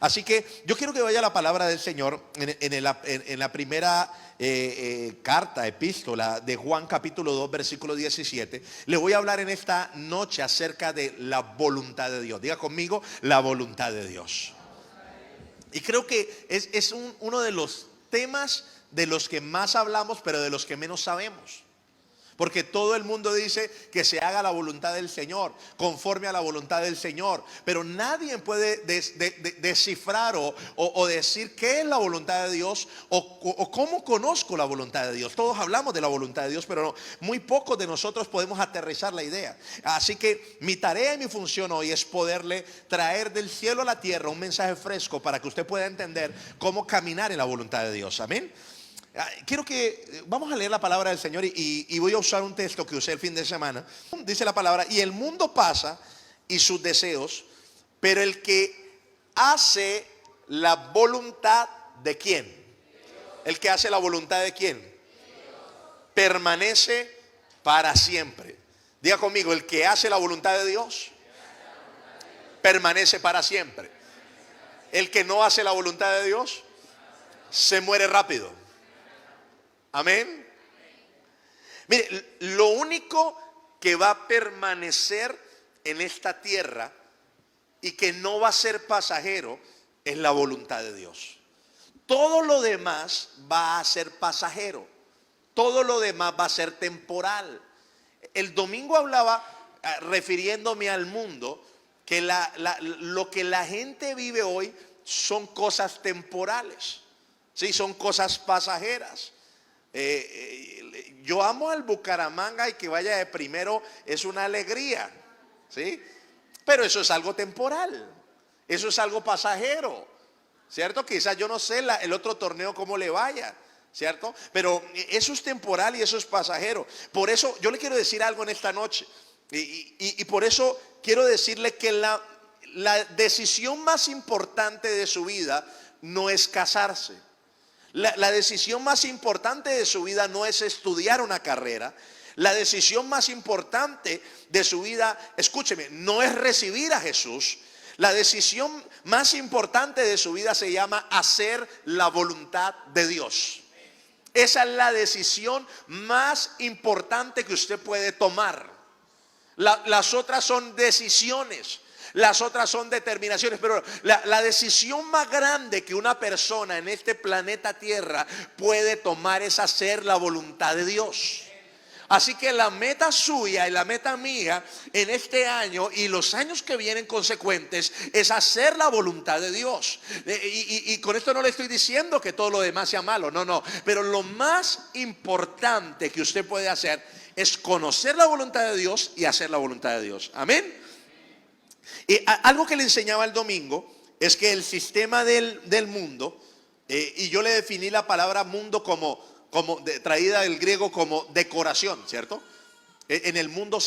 Así que yo quiero que vaya a la palabra del Señor en la primera carta, epístola de Juan capítulo 2 versículo 17. Le voy a hablar en esta noche acerca de la voluntad de Dios. Diga conmigo, la voluntad de Dios. Y creo que es uno de los temas de los que más hablamos, pero de los que menos sabemos. Porque todo el mundo dice que se haga la voluntad del Señor, conforme a la voluntad del Señor. Pero nadie puede descifrar o decir qué es la voluntad de Dios o cómo conozco la voluntad de Dios. Todos hablamos de la voluntad de Dios, pero muy pocos de nosotros podemos aterrizar la idea. Así que mi tarea y mi función hoy es poderle traer del cielo a la tierra un mensaje fresco para que usted pueda entender cómo caminar en la voluntad de Dios. Amén. Quiero que vamos a leer la palabra del Señor y voy a usar un texto que usé el fin de semana. Dice la palabra: y el mundo pasa y sus deseos, pero el que hace la voluntad de ¿quién? El que hace la voluntad de ¿quién? Permanece para siempre. Diga conmigo, el que hace la voluntad de Dios permanece para siempre. El que no hace la voluntad de Dios se muere rápido. Amén. Mire, lo único que va a permanecer en esta tierra y que no va a ser pasajero es la voluntad de Dios. Todo lo demás va a ser pasajero. Todo lo demás va a ser temporal. El domingo hablaba, refiriéndome al mundo, que lo que la gente vive hoy son cosas temporales. Sí, son cosas pasajeras. Yo amo al Bucaramanga y que vaya de primero es una alegría, ¿sí? Pero eso es algo temporal, eso es algo pasajero, ¿cierto? Quizás yo no sé el otro torneo cómo le vaya, ¿cierto? Pero eso es temporal y eso es pasajero. Por eso yo le quiero decir algo en esta noche y por eso quiero decirle que la decisión más importante de su vida no es casarse. La decisión más importante de su vida no es estudiar una carrera. La decisión más importante de su vida, escúcheme, no es recibir a Jesús. La decisión más importante de su vida se llama hacer la voluntad de Dios. Esa es la decisión más importante que usted puede tomar. Las otras son decisiones. Las otras son determinaciones, pero la decisión más grande que una persona en este planeta Tierra puede tomar es hacer la voluntad de Dios. Así que la meta suya y la meta mía en este año y los años que vienen consecuentes es hacer la voluntad de Dios. Y con esto no le estoy diciendo que todo lo demás sea malo, no. Pero lo más importante que usted puede hacer es conocer la voluntad de Dios y hacer la voluntad de Dios. Amén. Y algo que le enseñaba el domingo es que el sistema del mundo, y yo le definí la palabra mundo como traída del griego como decoración, ¿cierto? En el mundo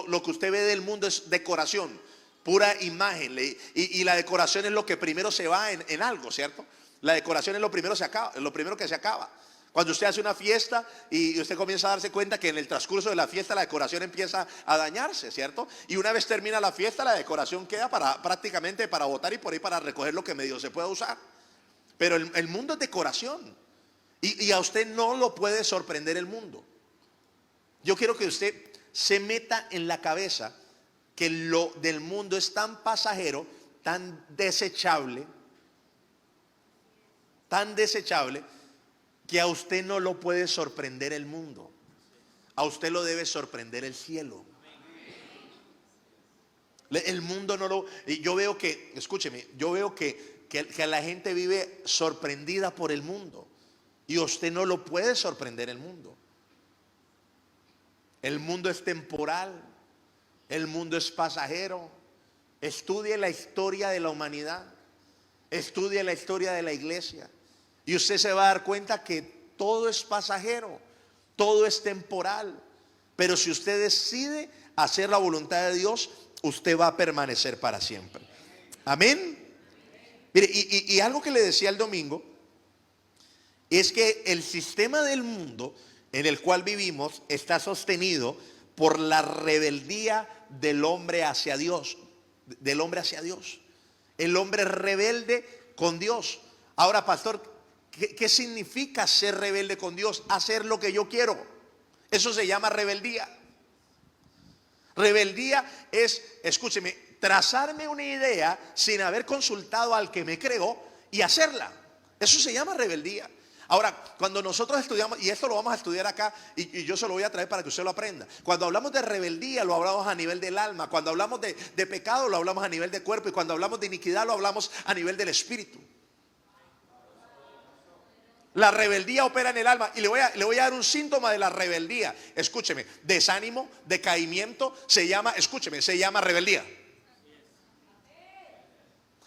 lo que usted ve del mundo es decoración, pura imagen, y la decoración es lo que primero se va en algo, ¿cierto? La decoración es lo primero que se acaba. Cuando usted hace una fiesta y usted comienza a darse cuenta que en el transcurso de la fiesta la decoración empieza a dañarse, ¿cierto? Y una vez termina la fiesta, la decoración queda prácticamente para botar y por ahí para recoger lo que medio se pueda usar. Pero el mundo es decoración y a usted no lo puede sorprender el mundo. Yo quiero que usted se meta en la cabeza que lo del mundo es tan pasajero, tan desechable, que a usted no lo puede sorprender el mundo. A usted lo debe sorprender el cielo. El mundo no lo... Yo veo que, escúcheme, yo veo que la gente vive sorprendida por el mundo. Y a usted no lo puede sorprender el mundo. El mundo es temporal. El mundo es pasajero. Estudie la historia de la humanidad. Estudie la historia de la iglesia. Y usted se va a dar cuenta que todo es pasajero, todo es temporal. Pero si usted decide hacer la voluntad de Dios, usted va a permanecer para siempre. Amén. Mire, y algo que le decía el domingo es que el sistema del mundo en el cual vivimos está sostenido por la rebeldía del hombre hacia Dios. el hombre rebelde con Dios. Ahora, pastor, ¿qué significa ser rebelde con Dios? Hacer lo que yo quiero. Eso se llama rebeldía. Rebeldía es, escúcheme, trazarme una idea sin haber consultado al que me creó y hacerla. Eso se llama rebeldía. Ahora, cuando nosotros estudiamos, y esto lo vamos a estudiar acá, y yo se lo voy a traer para que usted lo aprenda. Cuando hablamos de rebeldía, lo hablamos a nivel del alma. Cuando hablamos de pecado, lo hablamos a nivel de cuerpo. Y cuando hablamos de iniquidad, lo hablamos a nivel del espíritu. La rebeldía opera en el alma. Y le voy a dar un síntoma de la rebeldía. Escúcheme, desánimo, decaimiento, se llama rebeldía.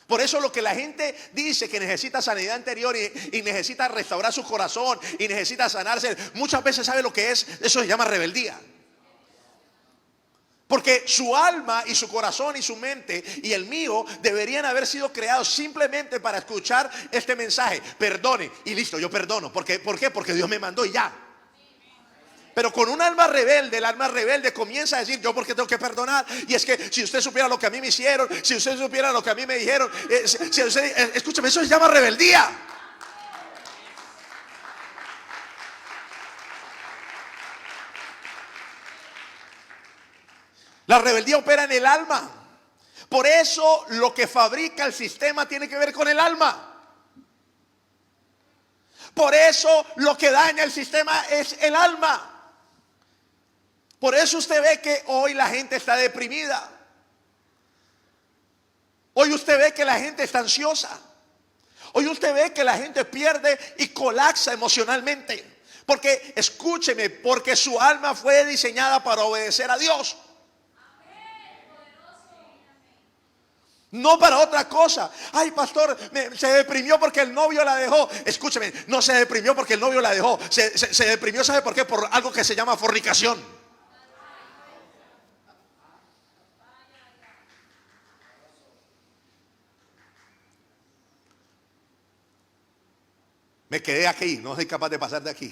Por eso lo que la gente dice que necesita sanidad interior y necesita restaurar su corazón y necesita sanarse, muchas veces sabe lo que es. Eso se llama rebeldía. Porque su alma y su corazón y su mente y el mío deberían haber sido creados simplemente para escuchar este mensaje. Perdone y listo, yo perdono. ¿Por qué? Porque Dios me mandó y ya. Pero con un alma rebelde, el alma rebelde comienza a decir: yo porque tengo que perdonar. Y es que si usted supiera lo que a mí me hicieron, si usted supiera lo que a mí me dijeron, escúchame, eso se llama rebeldía. La rebeldía opera en el alma. Por eso lo que fabrica el sistema tiene que ver con el alma. Por eso lo que daña el sistema es el alma. Por eso usted ve que hoy la gente está deprimida. Hoy usted ve que la gente está ansiosa. Hoy usted ve que la gente pierde y colapsa emocionalmente. Porque, escúcheme, porque su alma fue diseñada para obedecer a Dios. No para otra cosa. Ay, pastor, se deprimió porque el novio la dejó. Escúcheme, no se deprimió porque el novio la dejó. Se deprimió, ¿sabe por qué? Por algo que se llama fornicación. Me quedé aquí, no soy capaz de pasar de aquí.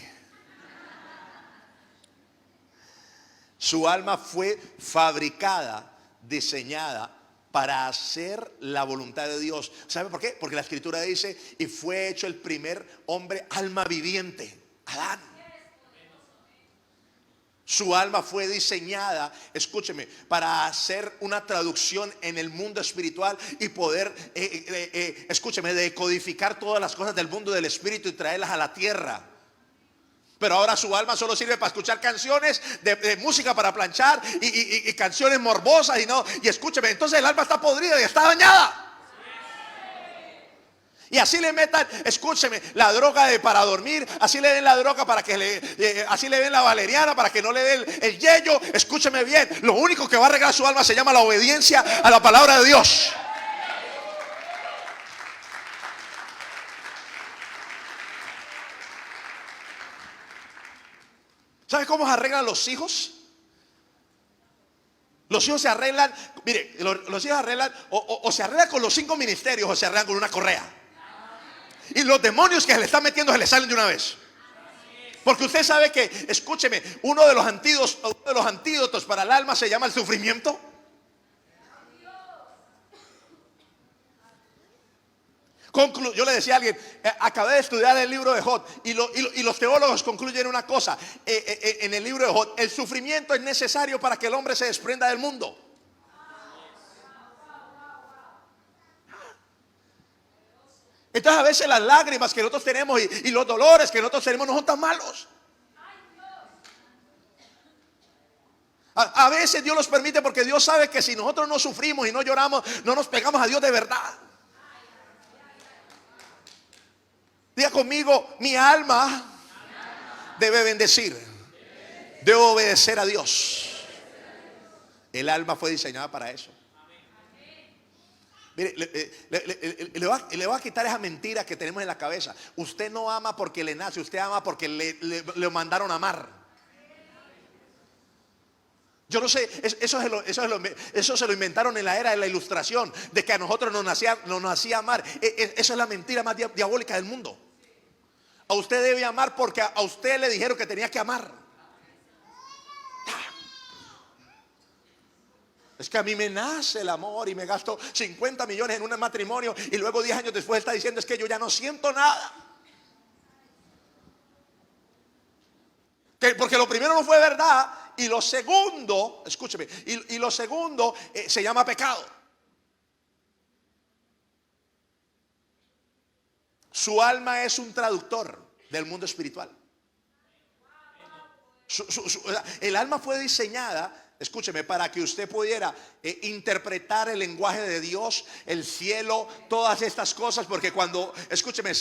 Su alma fue fabricada, diseñada para hacer la voluntad de Dios. ¿Sabe por qué? Porque la escritura dice: y fue hecho el primer hombre alma viviente, Adán. Su alma fue diseñada, escúcheme, para hacer una traducción en el mundo espiritual y poder, escúcheme, decodificar todas las cosas del mundo del espíritu y traerlas a la tierra. Pero ahora su alma solo sirve para escuchar canciones de música para planchar y canciones morbosas y escúcheme, entonces el alma está podrida y está dañada. Y así le metan, escúcheme, la droga para dormir, así le den la droga para que así le den la valeriana para que no le den el yello. Escúcheme bien, lo único que va a arreglar su alma se llama la obediencia a la palabra de Dios. ¿Sabe cómo se arreglan los hijos? Los hijos se arreglan, mire, los hijos arreglan o se arreglan con los 5 ministerios o se arreglan con una correa. Y los demonios que se le están metiendo se le salen de una vez. Porque usted sabe que, escúcheme, uno de los antídotos para el alma se llama el sufrimiento. Yo le decía a alguien, acabé de estudiar el libro de Job y los teólogos concluyen una cosa en el libro de Job: el sufrimiento es necesario para que el hombre se desprenda del mundo. Entonces a veces las lágrimas que nosotros tenemos y los dolores que nosotros tenemos no son tan malos. A veces Dios los permite porque Dios sabe que si nosotros no sufrimos y no lloramos, no nos pegamos a Dios de verdad. Diga conmigo: mi alma debe bendecir, debe obedecer a Dios. El alma fue diseñada para eso. Mire, le voy a quitar esa mentira que tenemos en la cabeza. Usted no ama porque le nace, usted ama porque le mandaron a amar. Yo no sé, eso se lo inventaron en la era de la Ilustración, de que a nosotros nos nacía amar. Eso es la mentira más diabólica del mundo. A usted debe amar porque a usted le dijeron que tenía que amar. Es que a mí me nace el amor y me gasto 50 millones en un matrimonio y luego 10 años después está diciendo es que yo ya no siento nada. Porque lo primero no fue verdad y lo segundo, escúcheme, y lo segundo se llama pecado. Su alma es un traductor del mundo espiritual. El alma fue diseñada, escúcheme, para que usted pudiera interpretar el lenguaje de Dios, el cielo, todas estas cosas. Porque cuando, escúcheme,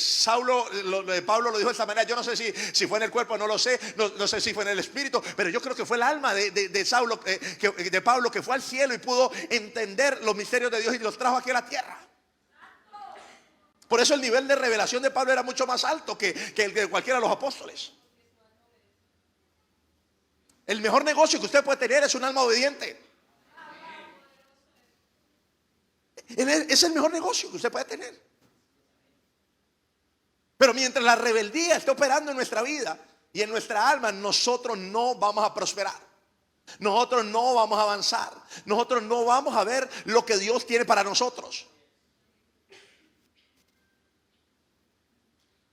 Pablo lo dijo de esta manera. Yo no sé si fue en el cuerpo, no lo sé, no sé si fue en el espíritu, pero yo creo que fue el alma de Pablo, que fue al cielo y pudo entender los misterios de Dios y los trajo aquí a la tierra. Por eso el nivel de revelación de Pablo era mucho más alto que el de cualquiera de los apóstoles. El mejor negocio que usted puede tener es un alma obediente. Es el mejor negocio que usted puede tener. Pero mientras la rebeldía esté operando en nuestra vida y en nuestra alma, nosotros no vamos a prosperar. Nosotros no vamos a avanzar. Nosotros no vamos a ver lo que Dios tiene para nosotros.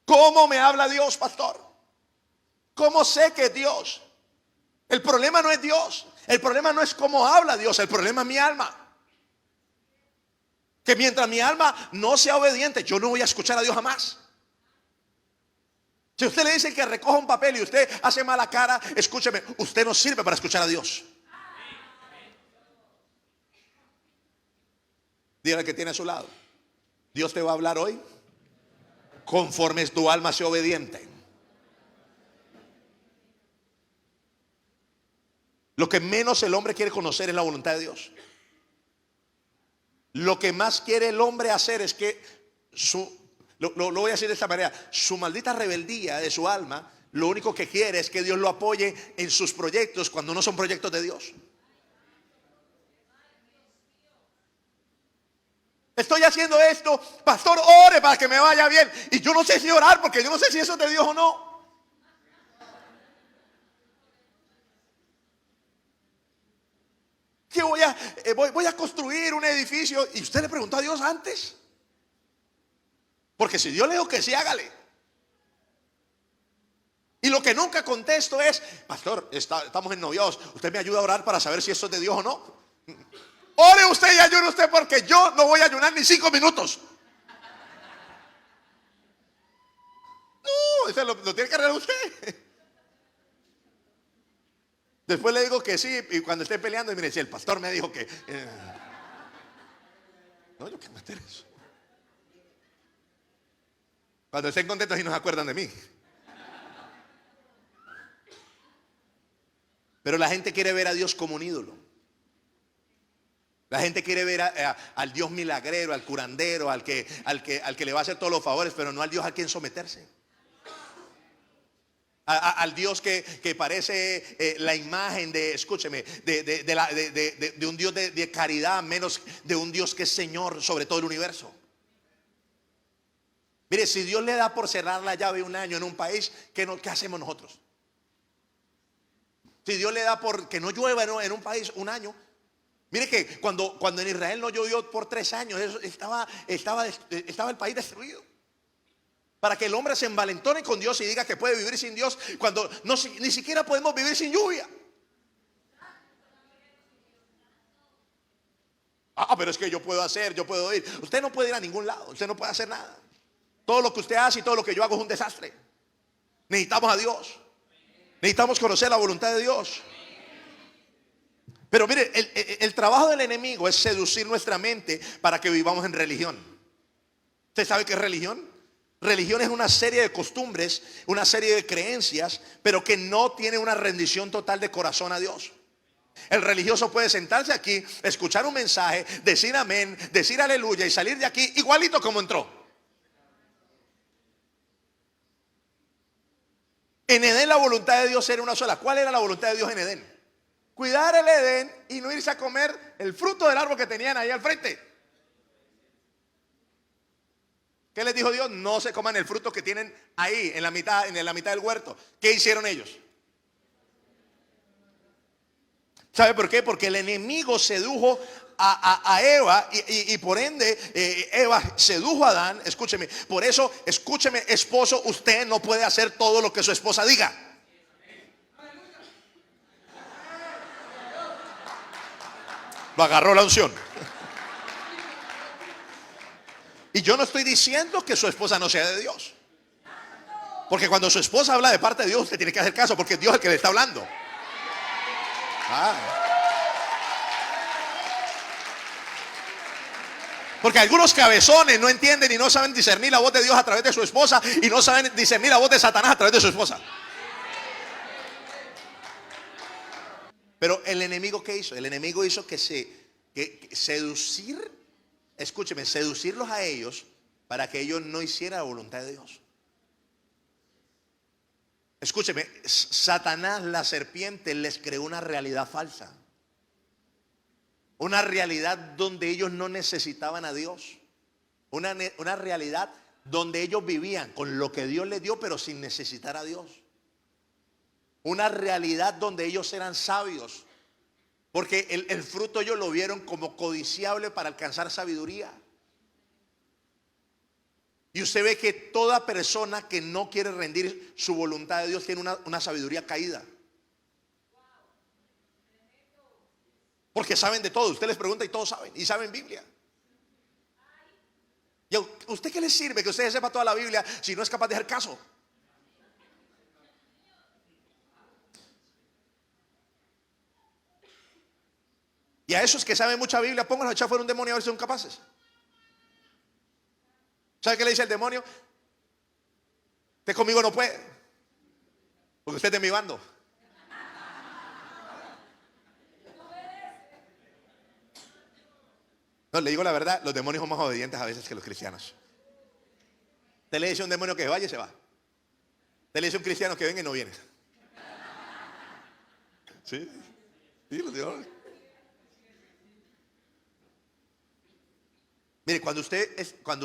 ¿Cómo me habla Dios, pastor? ¿Cómo sé que es Dios? El problema no es Dios. El problema no es cómo habla Dios. El problema es mi alma. Que mientras mi alma no sea obediente, yo no voy a escuchar a Dios jamás. Si usted le dice que recoja un papel y usted hace mala cara, escúcheme, usted no sirve para escuchar a Dios. Dígale que tiene a su lado: Dios te va a hablar hoy conforme tu alma sea obediente. Lo que menos el hombre quiere conocer es la voluntad de Dios. Lo que más quiere el hombre hacer es que lo voy a decir de esta manera: su maldita rebeldía de su alma, lo único que quiere es que Dios lo apoye en sus proyectos cuando no son proyectos de Dios. Estoy haciendo esto, pastor, ore para que me vaya bien. Y yo no sé si orar, porque yo no sé si eso es de Dios o no. Que voy a construir un edificio. Y usted le preguntó a Dios antes. Porque si Dios le dijo que sí, hágale. Y lo que nunca contesto es: pastor, estamos en noviados, usted me ayuda a orar para saber si esto es de Dios o no. Ore usted y ayune usted, porque yo no voy a ayunar ni 5 minutos. No, eso lo tiene que arreglar usted. Después le digo que sí, y cuando esté peleando, y mire, si el pastor me dijo que no, yo qué meter eso. Cuando estén contentos y no se acuerdan de mí. Pero la gente quiere ver a Dios como un ídolo. La gente quiere ver al Dios milagrero, al curandero, al que le va a hacer todos los favores, pero no al Dios a quien someterse. Al Dios que parece la imagen de, escúcheme, de un Dios de caridad, menos de un Dios que es Señor sobre todo el universo. Mire, si Dios le da por cerrar la llave un año en un país, ¿qué hacemos nosotros? Si Dios le da por que no llueva en un país un año. Mire que cuando en Israel no llovió por 3 años, estaba el país destruido. Para que el hombre se envalentone con Dios y diga que puede vivir sin Dios, cuando ni siquiera podemos vivir sin lluvia. Pero es que yo puedo ir. Usted no puede ir a ningún lado, usted no puede hacer nada. Todo lo que usted hace y todo lo que yo hago es un desastre. Necesitamos a Dios. Necesitamos conocer la voluntad de Dios. Pero mire, el trabajo del enemigo es seducir nuestra mente para que vivamos en religión. ¿Usted sabe qué es religión? Religión es una serie de costumbres, una serie de creencias, pero que no tiene una rendición total de corazón a Dios. El religioso puede sentarse aquí, escuchar un mensaje, decir amén, decir aleluya y salir de aquí igualito como entró. En Edén la voluntad de Dios era una sola. ¿Cuál era la voluntad de Dios en Edén? Cuidar el Edén y no irse a comer el fruto del árbol que tenían ahí al frente. ¿Qué les dijo Dios? No se coman el fruto que tienen ahí en la mitad del huerto. ¿Qué hicieron ellos? ¿Sabe por qué? Porque el enemigo sedujo a Eva y por ende Eva sedujo a Adán. Escúcheme, por eso, escúcheme, esposo, usted no puede hacer todo lo que su esposa diga. Lo agarró la unción. Y yo no estoy diciendo que su esposa no sea de Dios, porque cuando su esposa habla de parte de Dios, usted tiene que hacer caso, porque es Dios el que le está hablando. Porque algunos cabezones no entienden y no saben discernir la voz de Dios a través de su esposa, y no saben discernir la voz de Satanás a través de su esposa. Pero el enemigo, ¿qué hizo? El enemigo hizo que seducir, escúcheme, seducirlos a ellos para que ellos no hicieran la voluntad de Dios. Escúcheme, Satanás, la serpiente, les creó una realidad falsa. Una realidad donde ellos no necesitaban a Dios. Una realidad donde ellos vivían con lo que Dios les dio, pero sin necesitar a Dios. Una realidad donde ellos eran sabios, porque el fruto ellos lo vieron como codiciable para alcanzar sabiduría. Y usted ve que toda persona que no quiere rendir su voluntad a Dios tiene una sabiduría caída. Porque saben de todo. Usted les pregunta y todos saben. Y saben Biblia. ¿Y a usted qué le sirve que usted sepa toda la Biblia si no es capaz de hacer caso? Y a esos que saben mucha Biblia, pónganlos a echar fuera un demonio a ver si son capaces. ¿Sabe qué le dice el demonio? Usted conmigo no puede, porque usted es de mi bando. No, le digo la verdad, los demonios son más obedientes a veces que los cristianos. Usted le dice a un demonio que vaya y se va. Usted le dice a un cristiano que venga y no viene. Sí, sí, los demonios. Mire, cuando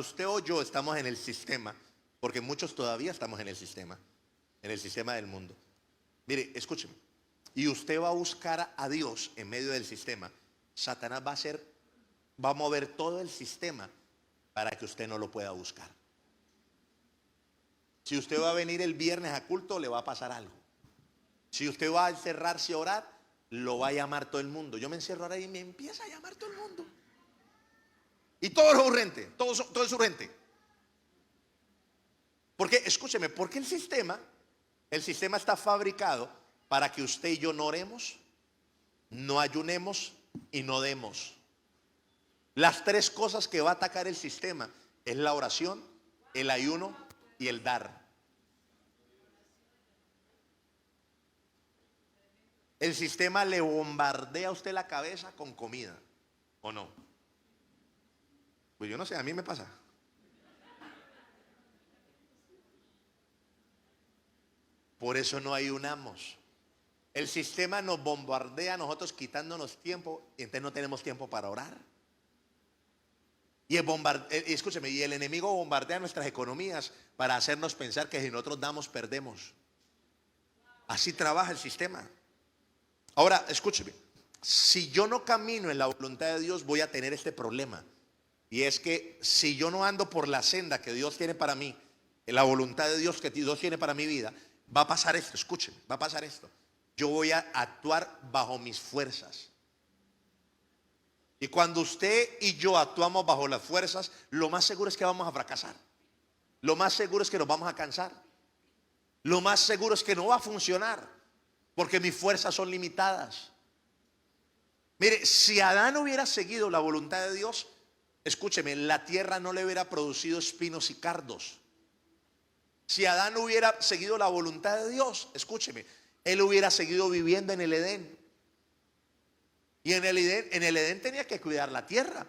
usted o yo estamos en el sistema, porque muchos todavía estamos en el sistema del mundo. Mire, escúcheme. Y usted va a buscar a Dios en medio del sistema. Satanás va a mover todo el sistema para que usted no lo pueda buscar. Si usted va a venir el viernes a culto, le va a pasar algo. Si usted va a encerrarse a orar, lo va a llamar todo el mundo. Yo me encierro ahora y me empieza a llamar todo el mundo. Y todo es urgente, todo es urgente. Porque, escúcheme, porque el sistema está fabricado para que usted y yo no oremos, no ayunemos y no demos. Las tres cosas que va a atacar el sistema es la oración, el ayuno y el dar. El sistema le bombardea a usted la cabeza con comida, ¿o no? Pues yo no sé, a mí me pasa. Por eso no ayunamos. El sistema nos bombardea a nosotros quitándonos tiempo, y entonces no tenemos tiempo para orar. Y escúcheme, y el enemigo bombardea nuestras economías para hacernos pensar que si nosotros damos, perdemos. Así trabaja el sistema. Ahora, escúcheme, si yo no camino en la voluntad de Dios, voy a tener este problema. Y es que si yo no ando por la senda que Dios tiene para mí, en la voluntad de Dios que Dios tiene para mi vida, va a pasar esto, escuchen, va a pasar esto. Yo voy a actuar bajo mis fuerzas. Y cuando usted y yo actuamos bajo las fuerzas, lo más seguro es que vamos a fracasar. Lo más seguro es que nos vamos a cansar. Lo más seguro es que no va a funcionar, porque mis fuerzas son limitadas. Mire, si Adán hubiera seguido la voluntad de Dios, escúcheme, la tierra no le hubiera producido espinos y cardos. Si Adán hubiera seguido la voluntad de Dios, escúcheme, él hubiera seguido viviendo en el Edén. Y en el Edén tenía que cuidar la tierra,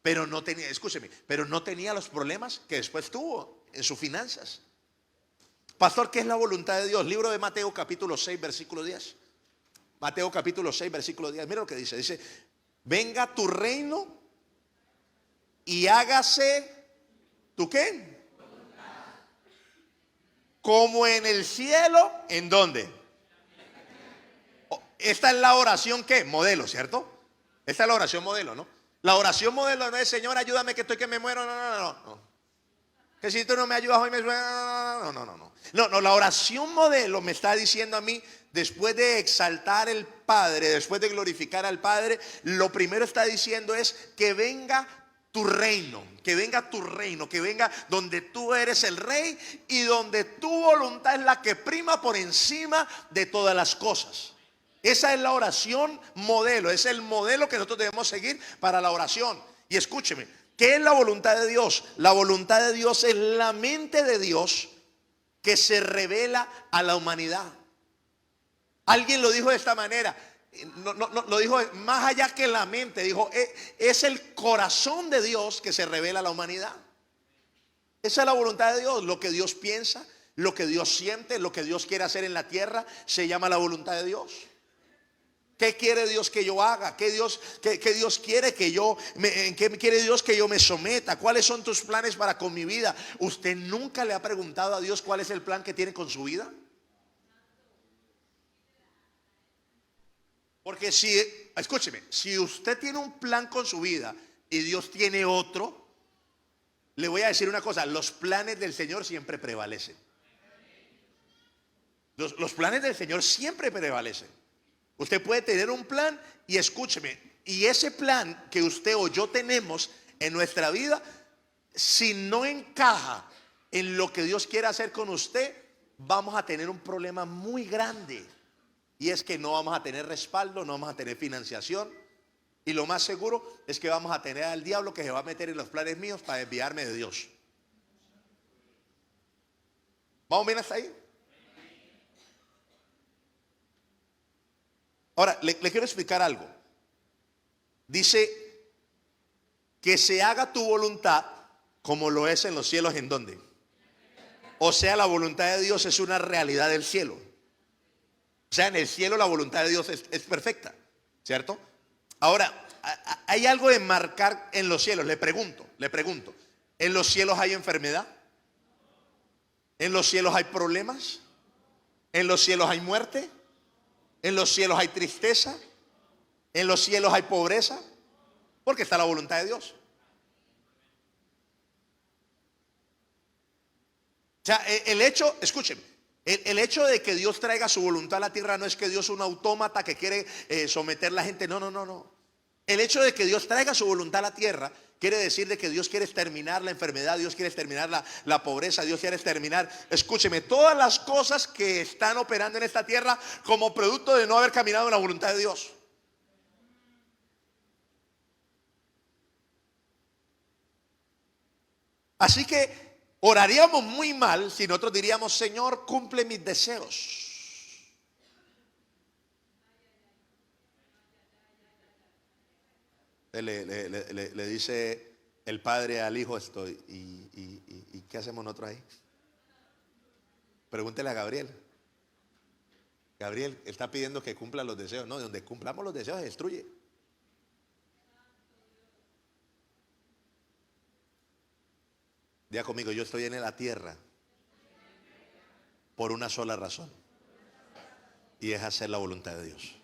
pero no tenía, escúcheme, pero no tenía los problemas que después tuvo en sus finanzas. Pastor, ¿qué es la voluntad de Dios? Libro de Mateo capítulo 6, versículo 10. Mateo capítulo 6, versículo 10. Mira lo que dice. Dice, venga tu reino y hágase tu qué. Como en el cielo, ¿en dónde? esta es la oración que modelo, ¿cierto? Esta es la oración modelo, ¿no? La oración modelo no es: Señor, ayúdame que estoy que me muero. No, no, no, no. Que si tú no me ayudas hoy me suena. No, no, no, no. No, no, la oración modelo me está diciendo a mí, después de exaltar al Padre, después de glorificar al Padre, lo primero está diciendo es: que venga tu reino, que venga tu reino, que venga donde tú eres el rey y donde tu voluntad es la que prima por encima de todas las cosas. Esa es la oración modelo, es el modelo que nosotros debemos seguir para la oración. Y escúcheme, ¿qué es la voluntad de Dios? La voluntad de Dios es la mente de Dios que se revela a la humanidad. Alguien lo dijo de esta manera, lo dijo más allá que la mente, dijo: es el corazón de Dios que se revela a la humanidad. Esa es la voluntad de Dios, lo que Dios piensa, lo que Dios siente, lo que Dios quiere hacer en la tierra, se llama la voluntad de Dios. ¿Qué quiere Dios que yo haga? ¿Qué Dios quiere que yo en qué quiere Dios que yo me someta? ¿Cuáles son tus planes para con mi vida? ¿Usted nunca le ha preguntado a Dios cuál es el plan que tiene con su vida? Porque escúcheme, si usted tiene un plan con su vida y Dios tiene otro, le voy a decir una cosa: los planes del Señor siempre prevalecen. Los planes del Señor siempre prevalecen. Usted puede tener un plan y escúcheme, y ese plan que usted o yo tenemos en nuestra vida, si no encaja en lo que Dios quiere hacer con usted, vamos a tener un problema muy grande. Y es que no vamos a tener respaldo, no vamos a tener financiación. Y lo más seguro es que vamos a tener al diablo que se va a meter en los planes míos para desviarme de Dios. ¿Vamos bien hasta ahí? Ahora, le quiero explicar algo. Dice: que se haga tu voluntad como lo es en los cielos. ¿En dónde? O sea, la voluntad de Dios es una realidad del cielo. O sea, en el cielo la voluntad de Dios es perfecta, ¿cierto? Ahora, hay algo de marcar en los cielos. Le pregunto, ¿en los cielos hay enfermedad? ¿En los cielos hay problemas? ¿En los cielos hay muerte? ¿En los cielos hay tristeza? ¿En los cielos hay pobreza? Porque está la voluntad de Dios. O sea, el hecho, escúcheme, el hecho de que Dios traiga su voluntad a la tierra no es que Dios es un autómata que quiere someter a la gente. No, no, no, no. El hecho de que Dios traiga su voluntad a la tierra quiere decir de que Dios quiere exterminar la enfermedad, Dios quiere exterminar la pobreza, Dios quiere exterminar, escúcheme, todas las cosas que están operando en esta tierra como producto de no haber caminado en la voluntad de Dios. Así que oraríamos muy mal si nosotros diríamos: Señor, cumple mis deseos. Le dice el padre al hijo esto: ¿y qué hacemos nosotros ahí? Pregúntele a Gabriel. Gabriel está pidiendo que cumpla los deseos. No, donde cumplamos los deseos se destruye. Diga conmigo: yo estoy en la tierra por una sola razón, y es hacer la voluntad de Dios.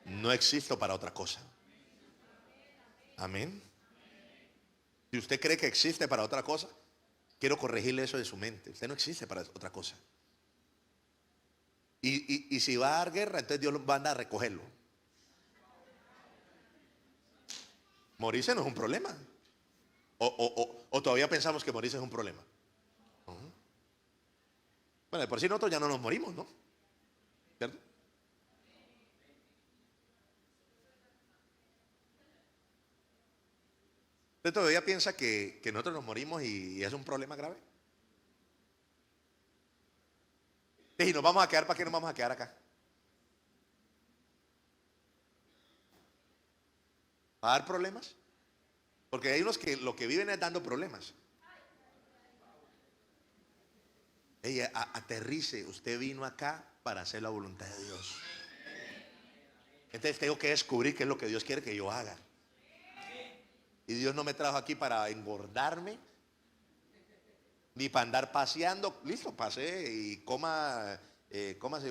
No existo para otra cosa. Amén. Si usted cree que existe para otra cosa, quiero corregirle eso de su mente. Usted no existe para otra cosa. Y si va a dar guerra, entonces Dios va a andar a recogerlo. Morirse no es un problema. O todavía pensamos que morirse es un problema. Bueno, de por sí nosotros ya no nos morimos, ¿no? ¿Cierto? ¿Usted todavía piensa que nosotros nos morimos y es un problema grave? Y nos vamos a quedar, ¿para qué nos vamos a quedar acá? ¿Va a dar problemas? Porque hay unos que lo que viven es dando problemas. Ella, aterrice, usted vino acá para hacer la voluntad de Dios. Entonces tengo que descubrir qué es lo que Dios quiere que yo haga. Y Dios no me trajo aquí para engordarme, ni para andar paseando. Listo, pasé y cómase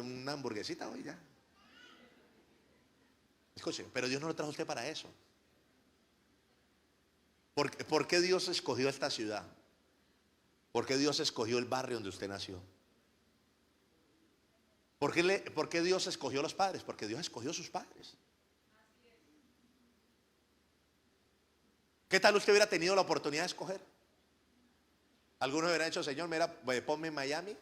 una hamburguesita hoy ya. Escuchen, pero Dios no lo trajo a usted para eso. ¿Por qué Dios escogió esta ciudad? ¿Por qué Dios escogió el barrio donde usted nació? ¿Por qué Dios escogió los padres? Porque Dios escogió sus padres. ¿Qué tal usted hubiera tenido la oportunidad de escoger? Algunos hubieran dicho, Señor, mira, ponme en Miami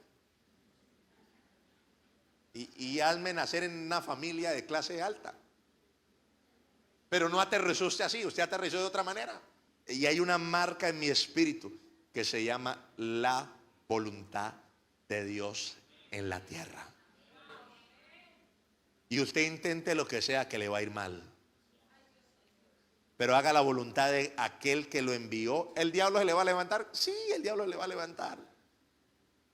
y hazme nacer en una familia de clase alta. Pero no aterrizó usted así, usted aterrizó de otra manera. Y hay una marca en mi espíritu que se llama la voluntad de Dios en la tierra. Y usted intente lo que sea, que le va a ir mal, pero haga la voluntad de aquel que lo envió. ¿El diablo se le va a levantar? Sí, el diablo le va a levantar.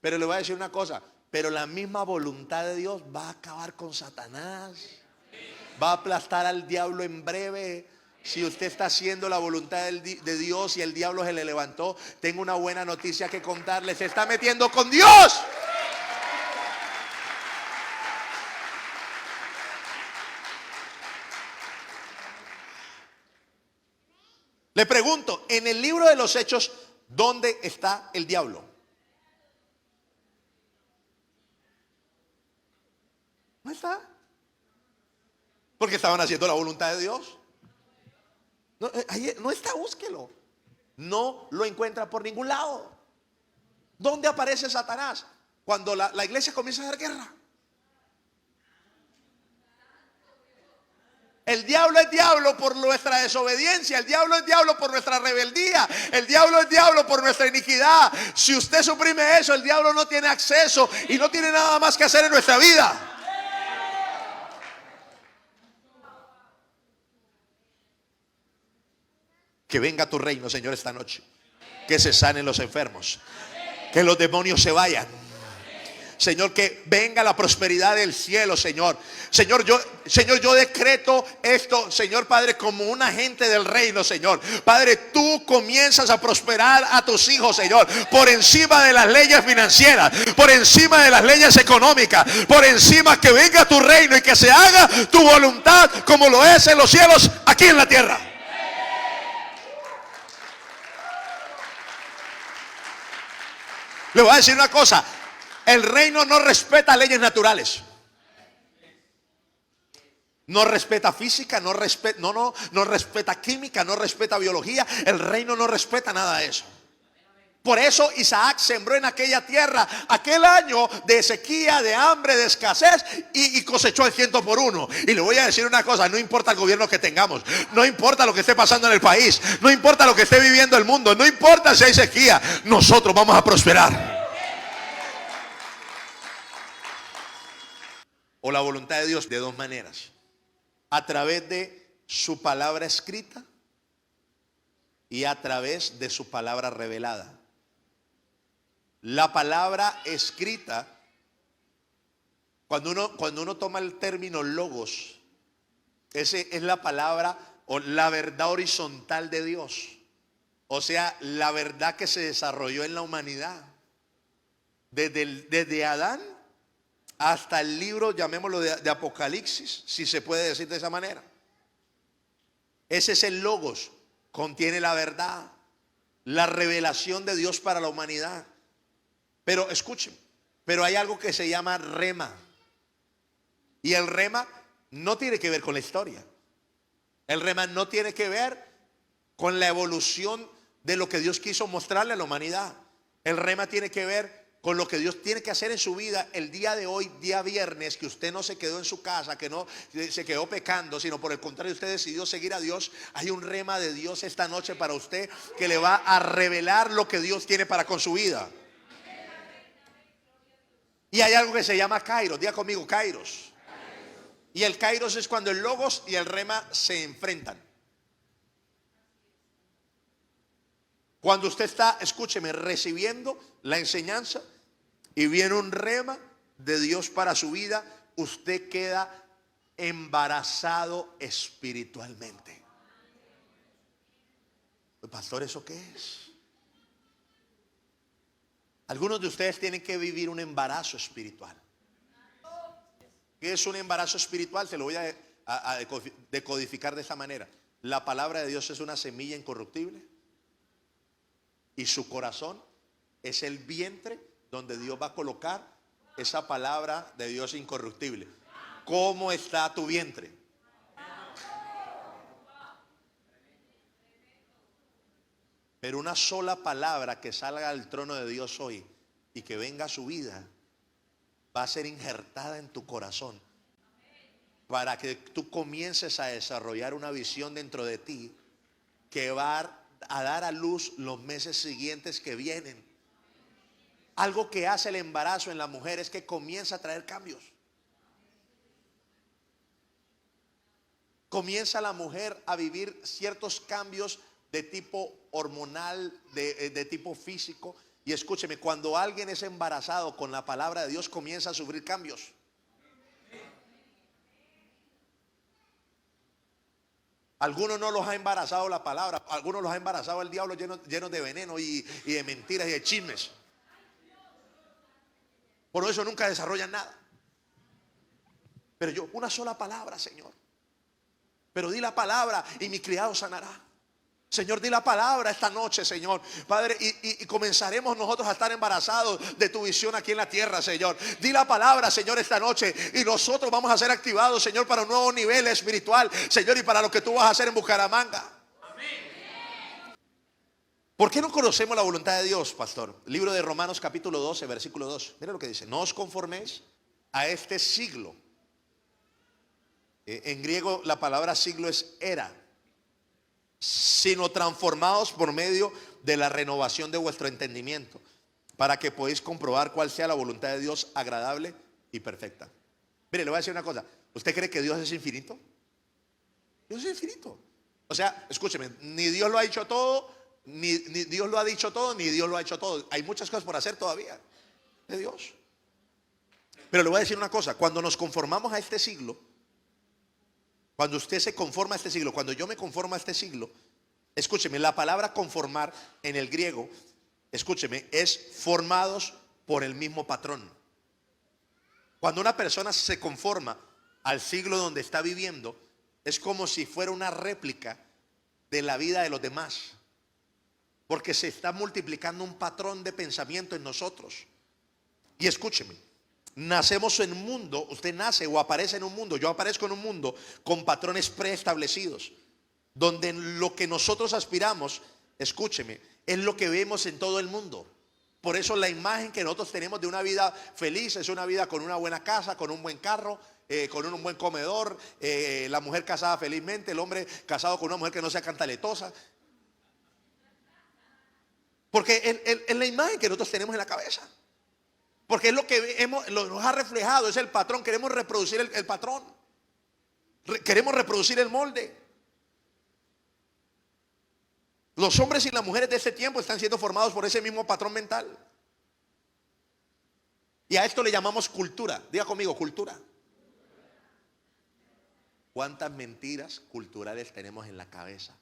Pero le voy a decir una cosa, pero la misma voluntad de Dios va a acabar con Satanás. Va a aplastar al diablo en breve. Si usted está haciendo la voluntad de Dios y el diablo se le levantó, tengo una buena noticia que contarle: se está metiendo con Dios. Le pregunto, en el libro de los Hechos, ¿dónde está el diablo? No está. Porque estaban haciendo la voluntad de Dios. No, ahí no está, búsquelo. No lo encuentra por ningún lado. ¿Dónde aparece Satanás? Cuando la iglesia comienza a hacer guerra. El diablo es diablo por nuestra desobediencia. El diablo es diablo por nuestra rebeldía. El diablo es diablo por nuestra iniquidad. Si usted suprime eso, el diablo no tiene acceso y no tiene nada más que hacer en nuestra vida. Que venga tu reino, Señor, esta noche. Que se sanen los enfermos. Que los demonios se vayan. Señor, que venga la prosperidad del cielo, Señor. Señor, yo decreto esto, Señor Padre, como un agente del reino, Señor. Padre, tú comienzas a prosperar a tus hijos, Señor, por encima de las leyes financieras, por encima de las leyes económicas, por encima, que venga tu reino y que se haga tu voluntad como lo es en los cielos, aquí en la tierra. Le voy a decir una cosa: el reino no respeta leyes naturales. No respeta física, no respeta química, no respeta biología. El reino no respeta nada de eso. Por eso Isaac sembró en aquella tierra aquel año de sequía, de hambre, de escasez, y cosechó el 100 por 1. Y le voy a decir una cosa: no importa el gobierno que tengamos, no importa lo que esté pasando en el país, no importa lo que esté viviendo el mundo, no importa si hay sequía, nosotros vamos a prosperar. O la voluntad de Dios de dos maneras: a través de su palabra escrita y a través de su palabra revelada. La palabra escrita, cuando uno toma el término logos, ese es la palabra o la verdad horizontal de Dios. O sea, la verdad que se desarrolló en la humanidad. Desde Adán hasta el libro, llamémoslo de Apocalipsis, si se puede decir de esa manera. Ese es el logos, contiene la verdad, la revelación de Dios para la humanidad. Pero escuchen, pero hay algo que se llama rema. Y el rema no tiene que ver con la historia. El rema no tiene que ver con la evolución de lo que Dios quiso mostrarle a la humanidad. El rema tiene que ver con lo que Dios tiene que hacer en su vida el día de hoy, día viernes, que usted no se quedó en su casa, que no se quedó pecando, sino por el contrario, usted decidió seguir a Dios. Hay un rema de Dios esta noche para usted que le va a revelar lo que Dios tiene para con su vida. Y hay algo que se llama kairos. Diga conmigo, kairos. Y el kairos es cuando el logos y el rema se enfrentan. Cuando usted está, escúcheme, recibiendo la enseñanza y viene un rema de Dios para su vida, usted queda embarazado espiritualmente. Pastor, ¿eso qué es? Algunos de ustedes tienen que vivir un embarazo espiritual. ¿Qué es un embarazo espiritual? Se lo voy a a decodificar de esta manera. La palabra de Dios es una semilla incorruptible y su corazón es el vientre donde Dios va a colocar esa palabra de Dios incorruptible. ¿Cómo está tu vientre? Pero una sola palabra que salga del trono de Dios hoy y que venga a su vida va a ser injertada en tu corazón para que tú comiences a desarrollar una visión dentro de ti que va a dar a luz los meses siguientes que vienen. Algo que hace el embarazo en la mujer es que comienza a traer cambios. Comienza la mujer a vivir ciertos cambios de tipo hormonal, de tipo físico. Y escúcheme, cuando alguien es embarazado con la palabra de Dios, comienza a sufrir cambios. Algunos no los ha embarazado la palabra, algunos los ha embarazado el diablo llenos de veneno y de mentiras y de chismes. Por eso nunca desarrollan nada. Pero yo, una sola palabra, Señor. Pero di la palabra y mi criado sanará. Señor, di la palabra esta noche, Señor. Padre, y comenzaremos nosotros a estar embarazados de tu visión aquí en la tierra, Señor. Di la palabra, Señor, esta noche. Y nosotros vamos a ser activados, Señor, para un nuevo nivel espiritual, Señor, y para lo que tú vas a hacer en Bucaramanga. Amén. ¿Por qué no conocemos la voluntad de Dios, pastor? Libro de Romanos capítulo 12, versículo 2. Mira lo que dice. No os conforméis a este siglo. En griego la palabra siglo es era, sino transformados por medio de la renovación de vuestro entendimiento, para que podáis comprobar cuál sea la voluntad de Dios agradable y perfecta. Mire, le voy a decir una cosa. ¿Usted cree que Dios es infinito? Dios es infinito. O sea, escúcheme, ni Dios lo ha dicho todo, ni Dios lo ha dicho todo, ni Dios lo ha hecho todo. Hay muchas cosas por hacer todavía de Dios. Pero le voy a decir una cosa. Cuando nos conformamos a este siglo, cuando usted se conforma a este siglo, cuando yo me conformo a este siglo, escúcheme, la palabra conformar en el griego, escúcheme, es formados por el mismo patrón. Cuando una persona se conforma al siglo donde está viviendo, es como si fuera una réplica de la vida de los demás, porque se está multiplicando un patrón de pensamiento en nosotros. Y escúcheme, nacemos en un mundo, usted nace o aparece en un mundo, yo aparezco en un mundo con patrones preestablecidos, donde lo que nosotros aspiramos, escúcheme, es lo que vemos en todo el mundo. Por eso la imagen que nosotros tenemos de una vida feliz es una vida con una buena casa, con un buen carro, con un buen comedor, la mujer casada felizmente, el hombre casado con una mujer que no sea cantaletosa. Porque es la imagen que nosotros tenemos en la cabeza. Porque es lo que nos ha reflejado, es el patrón. Queremos reproducir el patrón. Queremos reproducir el molde. Los hombres y las mujeres de este tiempo están siendo formados por ese mismo patrón mental. Y a esto le llamamos cultura. Diga conmigo, cultura. ¿Cuántas mentiras culturales tenemos en la cabeza?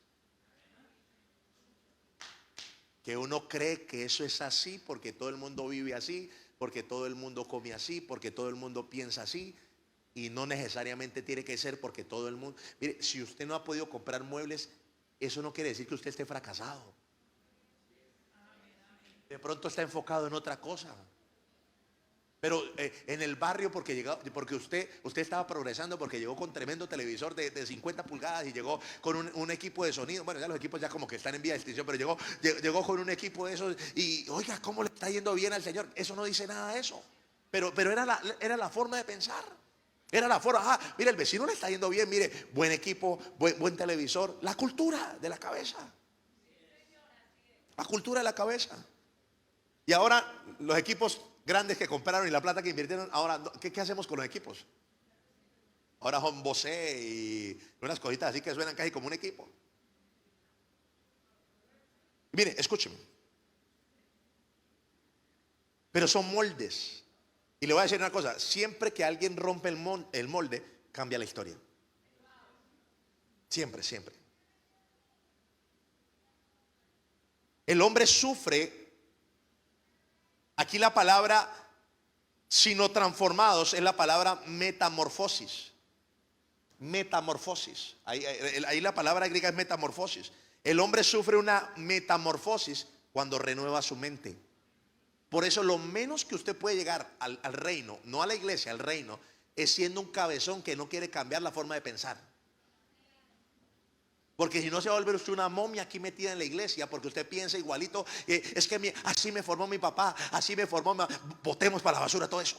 Que uno cree que eso es así porque todo el mundo vive así, porque todo el mundo come así, porque todo el mundo piensa así. Y no necesariamente tiene que ser porque todo el mundo. Mire, si usted no ha podido comprar muebles, eso no quiere decir que usted esté fracasado. De pronto está enfocado en otra cosa. Pero en el barrio porque usted estaba progresando, porque llegó con tremendo televisor de 50 pulgadas y llegó con un equipo de sonido. Bueno, ya los equipos ya como que están en vía de extinción, pero llegó con un equipo de esos y oiga, ¿cómo le está yendo bien al Señor? Eso no dice nada de eso. Pero era la forma de pensar. Era la forma, mire, el vecino le está yendo bien, mire, buen equipo, buen televisor. La cultura de la cabeza. La cultura de la cabeza. Y ahora los equipos grandes que compraron y la plata que invirtieron, ahora, ¿qué hacemos con los equipos? Ahora son Bose y unas cositas así que suenan casi como un equipo. Mire, escúcheme. Pero son moldes. Y le voy a decir una cosa, siempre que alguien rompe el molde, cambia la historia. Siempre, siempre. El hombre sufre. Aquí la palabra, sino transformados, es la palabra metamorfosis. metamorfosis. Ahí la palabra griega es metamorfosis. El hombre sufre una metamorfosis cuando renueva su mente. Por eso lo menos que usted puede llegar al reino, no a la iglesia, al reino, es siendo un cabezón que no quiere cambiar la forma de pensar. Porque si no se va a volver usted una momia aquí metida en la iglesia, porque usted piensa igualito, es que así me formó mi papá, así me formó, botemos para la basura todo eso.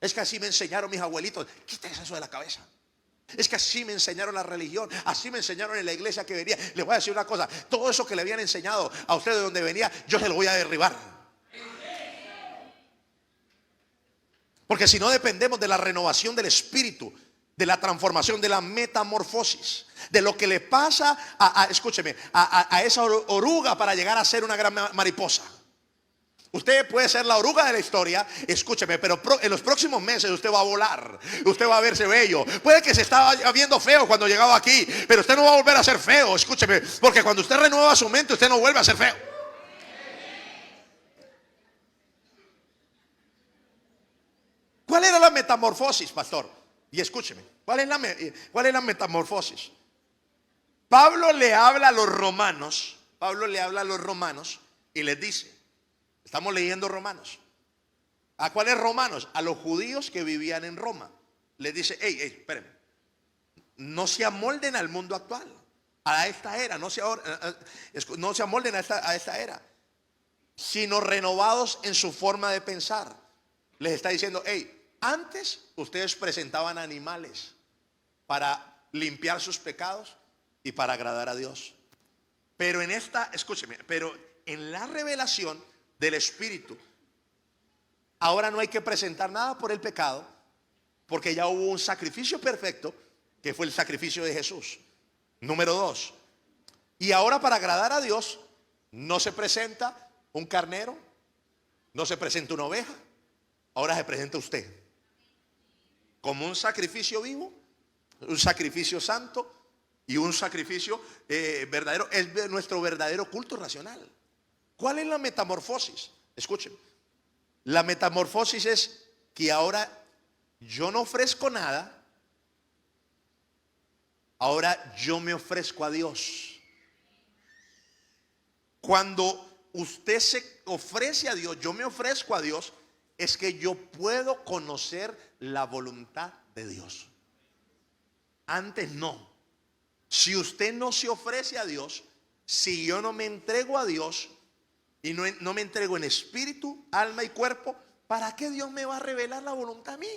Es que así me enseñaron mis abuelitos. Quítese eso de la cabeza. Es que así me enseñaron la religión, así me enseñaron en la iglesia que venía. Le voy a decir una cosa, todo eso que le habían enseñado a usted de donde venía, yo se lo voy a derribar. Porque si no dependemos de la renovación del espíritu, de la transformación, de la metamorfosis, de lo que le pasa escúcheme, a esa oruga para llegar a ser una gran mariposa. Usted puede ser la oruga de la historia, escúcheme, pero en los próximos meses usted va a volar, usted va a verse bello. Puede que se estaba viendo feo cuando llegaba aquí, pero usted no va a volver a ser feo, escúcheme, porque cuando usted renueva su mente, usted no vuelve a ser feo. ¿Cuál era la metamorfosis, pastor? Y escúcheme, ¿cuál es la metamorfosis? Pablo le habla a los romanos y les dice, estamos leyendo Romanos. ¿A cuáles romanos? A los judíos que vivían en Roma. Les dice, espérenme, no se amolden al mundo actual, a esta era, no se amolden a esta era, sino renovados en su forma de pensar. Les está diciendo, antes ustedes presentaban animales para limpiar sus pecados y para agradar a Dios. Pero pero en la revelación del Espíritu, ahora no hay que presentar nada por el pecado, porque ya hubo un sacrificio perfecto, que fue el sacrificio de Jesús. Número 2. Y ahora para agradar a Dios, no se presenta un carnero, no se presenta una oveja, ahora se presenta usted como un sacrificio vivo, un sacrificio santo y un sacrificio verdadero. Es nuestro verdadero culto racional. ¿Cuál es la metamorfosis? Escuchen, la metamorfosis es que ahora yo no ofrezco nada, ahora yo me ofrezco a Dios. Cuando usted se ofrece a Dios, yo me ofrezco a Dios, es que yo puedo conocer la voluntad de Dios. Antes no. Si usted no se ofrece a Dios, si yo no me entrego a Dios y no me entrego en espíritu, alma y cuerpo, ¿para qué Dios me va a revelar la voluntad a mí?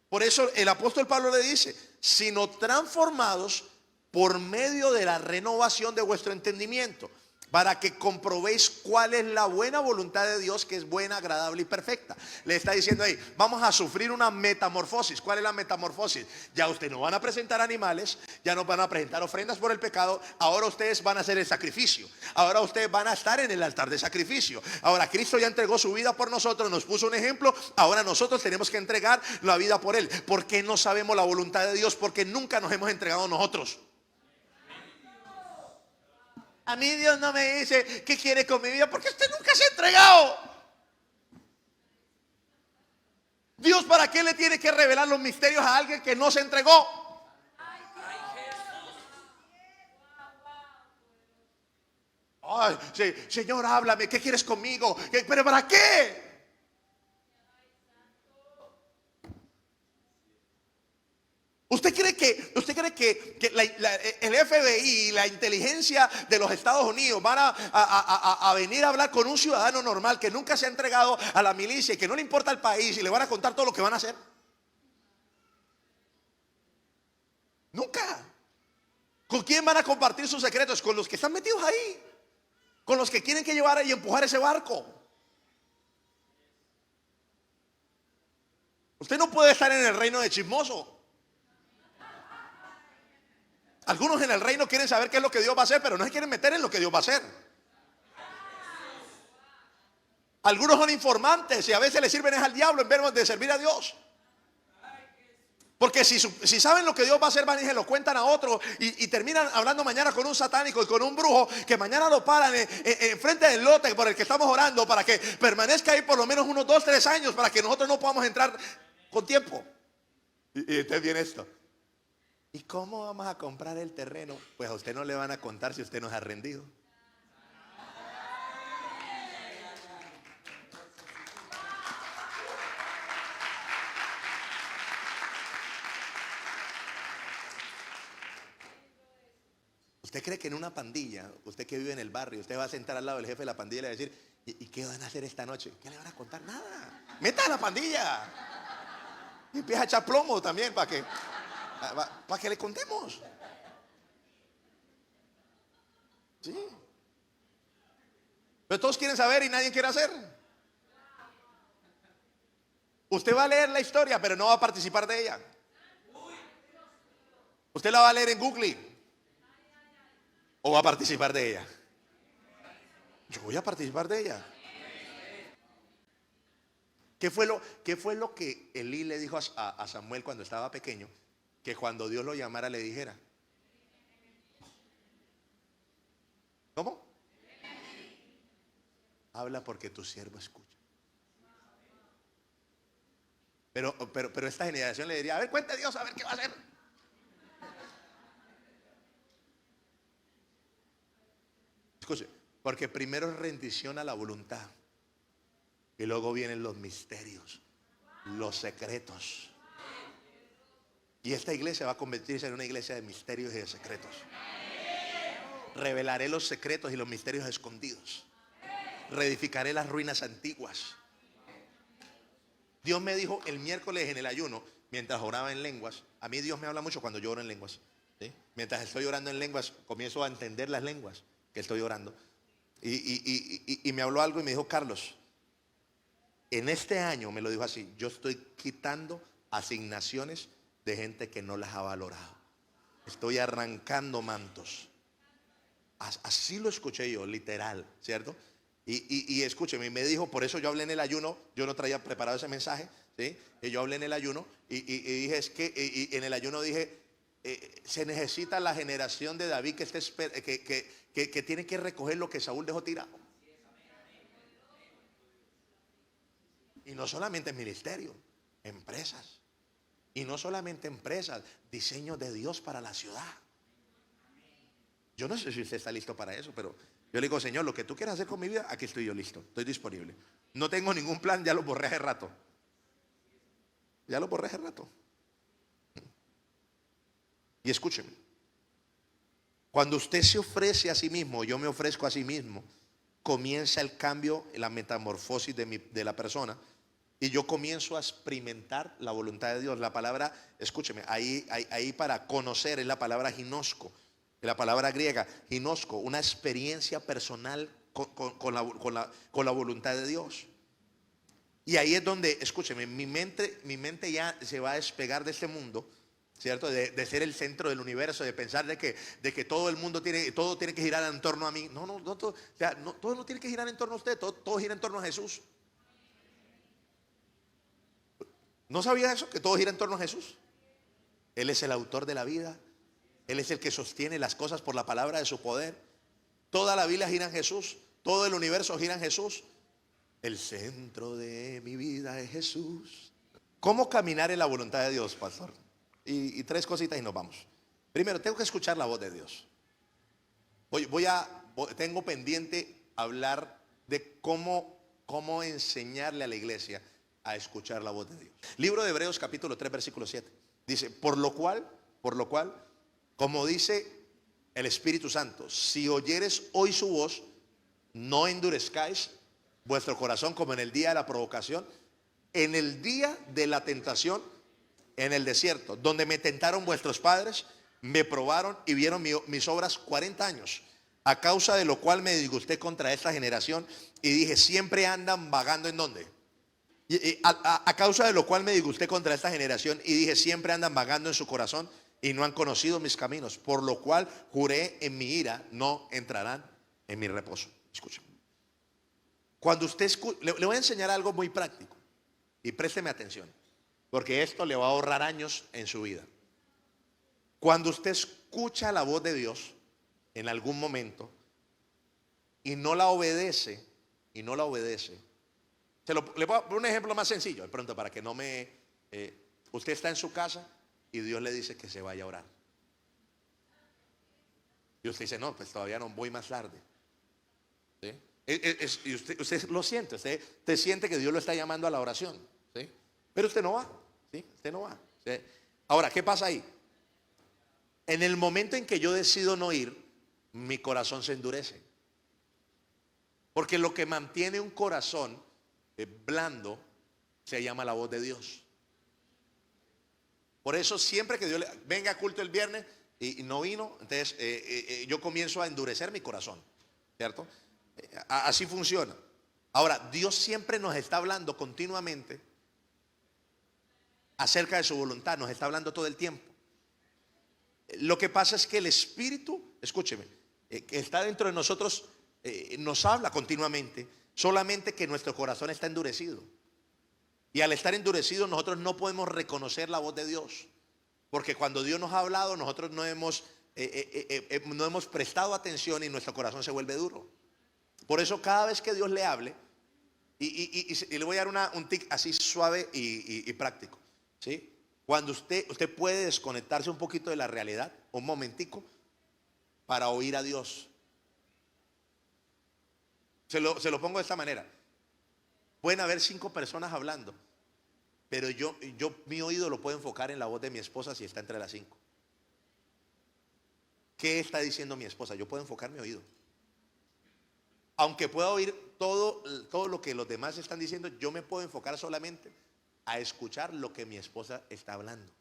Por eso el apóstol Pablo le dice, sino transformados por medio de la renovación de vuestro entendimiento, para que comprobéis cuál es la buena voluntad de Dios, que es buena, agradable y perfecta. Le está diciendo ahí, vamos a sufrir una metamorfosis. ¿Cuál es la metamorfosis? Ya ustedes no van a presentar animales, ya no van a presentar ofrendas por el pecado, ahora ustedes van a hacer el sacrificio, ahora ustedes van a estar en el altar de sacrificio. Ahora Cristo ya entregó su vida por nosotros, nos puso un ejemplo, ahora nosotros tenemos que entregar la vida por Él. ¿Por qué no sabemos la voluntad de Dios? Porque nunca nos hemos entregado nosotros. A mí Dios no me dice qué quiere con mi vida, porque usted nunca se ha entregado. Dios, ¿para qué le tiene que revelar los misterios a alguien que no se entregó? Ay, sí, Señor, háblame, ¿qué quieres conmigo? ¿Pero para qué? ¿Usted cree que el FBI y la inteligencia de los Estados Unidos van a venir a hablar con un ciudadano normal que nunca se ha entregado a la milicia y que no le importa el país y le van a contar todo lo que van a hacer? Nunca. ¿Con quién van a compartir sus secretos? Con los que están metidos ahí, con los que quieren que llevar y empujar ese barco. Usted no puede estar en el reino de chismoso. Algunos en el reino quieren saber qué es lo que Dios va a hacer, pero no se quieren meter en lo que Dios va a hacer. Algunos son informantes y a veces le sirven es al diablo en vez de servir a Dios. Porque si saben lo que Dios va a hacer, van y se lo cuentan a otro y terminan hablando mañana con un satánico y con un brujo que mañana lo paran en frente del lote por el que estamos orando para que permanezca ahí por lo menos unos 2, 3 años para que nosotros no podamos entrar con tiempo. Y entonces viene esto. ¿Y cómo vamos a comprar el terreno? Pues a usted no le van a contar si usted nos ha rendido. ¿Usted cree que en una pandilla, usted que vive en el barrio, usted va a sentar al lado del jefe de la pandilla y le va a decir, ¿y qué van a hacer esta noche? ¿Qué le van a contar? Nada. Meta a la pandilla. Y empieza a echar plomo también para que le contemos. Sí. Pero todos quieren saber y nadie quiere hacer. Usted va a leer la historia, pero no va a participar de ella. Usted la va a leer en Google. ¿O va a participar de ella? Yo voy a participar de ella. ¿Qué fue lo que Elí le dijo a Samuel cuando estaba pequeño? Que cuando Dios lo llamara le dijera. ¿Cómo? Habla porque tu siervo escucha. Pero esta generación le diría, a ver, cuente Dios, a ver qué va a hacer. Escuche, porque primero es rendición a la voluntad y luego vienen los misterios, los secretos. Y esta iglesia va a convertirse en una iglesia de misterios y de secretos. Revelaré los secretos y los misterios escondidos. Reedificaré las ruinas antiguas. Dios me dijo el miércoles en el ayuno, mientras oraba en lenguas. A mí Dios me habla mucho cuando yo oro en lenguas, ¿sí? Mientras estoy orando en lenguas, comienzo a entender las lenguas que estoy orando. Y me habló algo y me dijo, Carlos, en este año, me lo dijo así, yo estoy quitando asignaciones de gente que no las ha valorado. Estoy arrancando mantos. Así lo escuché yo, literal, ¿cierto? Y escúcheme, me dijo, por eso yo hablé en el ayuno, yo no traía preparado ese mensaje, ¿sí? Y yo hablé en el ayuno y dije, es que en el ayuno dije, se necesita la generación de David que tiene que recoger lo que Saúl dejó tirado. Y no solamente en ministerio, empresas. Y no solamente empresas, diseños de Dios para la ciudad. Yo no sé si usted está listo para eso, pero yo le digo, Señor, lo que tú quieras hacer con mi vida, aquí estoy yo listo, estoy disponible. No tengo ningún plan, ya lo borré hace rato. Ya lo borré hace rato. Y escúcheme, cuando usted se ofrece a sí mismo, yo me ofrezco a sí mismo, comienza el cambio, la metamorfosis de la persona. Y yo comienzo a experimentar la voluntad de Dios. La palabra, escúcheme, ahí para conocer es la palabra ginosco, la palabra griega, ginosco, una experiencia personal con la voluntad de Dios. Y ahí es donde, escúcheme, mi mente ya se va a despegar de este mundo, ¿cierto? De ser el centro del universo, de pensar de que todo el mundo todo tiene que girar en torno a mí. No, todo, o sea, todo no tiene que girar en torno a usted, todo gira en torno a Jesús. ¿No sabía eso? Que todo gira en torno a Jesús. Él es el autor de la vida. Él es el que sostiene las cosas por la palabra de su poder. Toda la Biblia gira en Jesús. Todo el universo gira en Jesús. El centro de mi vida es Jesús. ¿Cómo caminar en la voluntad de Dios, pastor? Y 3 cositas y nos vamos. Primero, tengo que escuchar la voz de Dios. Tengo pendiente hablar de cómo enseñarle a la iglesia a escuchar la voz de Dios. Libro de Hebreos capítulo 3 versículo 7. Dice, por lo cual, como dice el Espíritu Santo, si oyeres hoy su voz, no endurezcáis vuestro corazón como en el día de la provocación, en el día de la tentación en el desierto, donde me tentaron vuestros padres, me probaron y vieron mis obras 40 años, a causa de lo cual me disgusté contra esta generación y dije, siempre andan vagando ¿en dónde? A causa de lo cual me disgusté contra esta generación y dije, siempre andan vagando en su corazón y no han conocido mis caminos, por lo cual juré en mi ira, no entrarán en mi reposo. Escuchen. Cuando usted le voy a enseñar algo muy práctico y présteme atención. porque esto le va a ahorrar años en su vida. Cuando usted escucha la voz de Dios en algún momento y no la obedece, le voy a poner un ejemplo más sencillo, de pronto para que no me... usted está en su casa y Dios le dice que se vaya a orar. Y usted dice, no, pues todavía no, voy más tarde. ¿Sí? Y usted lo siente, usted siente que Dios lo está llamando a la oración. ¿Sí? Pero usted no va. ¿Sí? Usted no va. ¿Sí? Ahora, ¿qué pasa ahí? En el momento en que yo decido no ir, mi corazón se endurece. Porque lo que mantiene un corazón blando se llama la voz de Dios. Por eso siempre que Dios venga a culto el viernes y no vino, entonces yo comienzo a endurecer mi corazón, ¿cierto? Así funciona. Ahora, Dios siempre nos está hablando continuamente acerca de su voluntad, nos está hablando todo el tiempo. Lo que pasa es que el Espíritu, escúcheme, que está dentro de nosotros, nos habla continuamente, solamente que nuestro corazón está endurecido. Y al estar endurecido nosotros no podemos reconocer la voz de Dios, porque cuando Dios nos ha hablado nosotros no hemos prestado atención y nuestro corazón se vuelve duro. Por eso cada vez que Dios le hable, y le voy a dar un tic así suave y práctico, ¿sí? Cuando usted puede desconectarse un poquito de la realidad, un momentico, para oír a Dios. Se lo pongo de esta manera. Pueden haber 5 personas hablando, pero mi oído lo puedo enfocar en la voz de mi esposa si está entre las 5. ¿Qué está diciendo mi esposa? Yo puedo enfocar mi oído. Aunque pueda oír todo lo que los demás están diciendo, yo me puedo enfocar solamente a escuchar lo que mi esposa está hablando.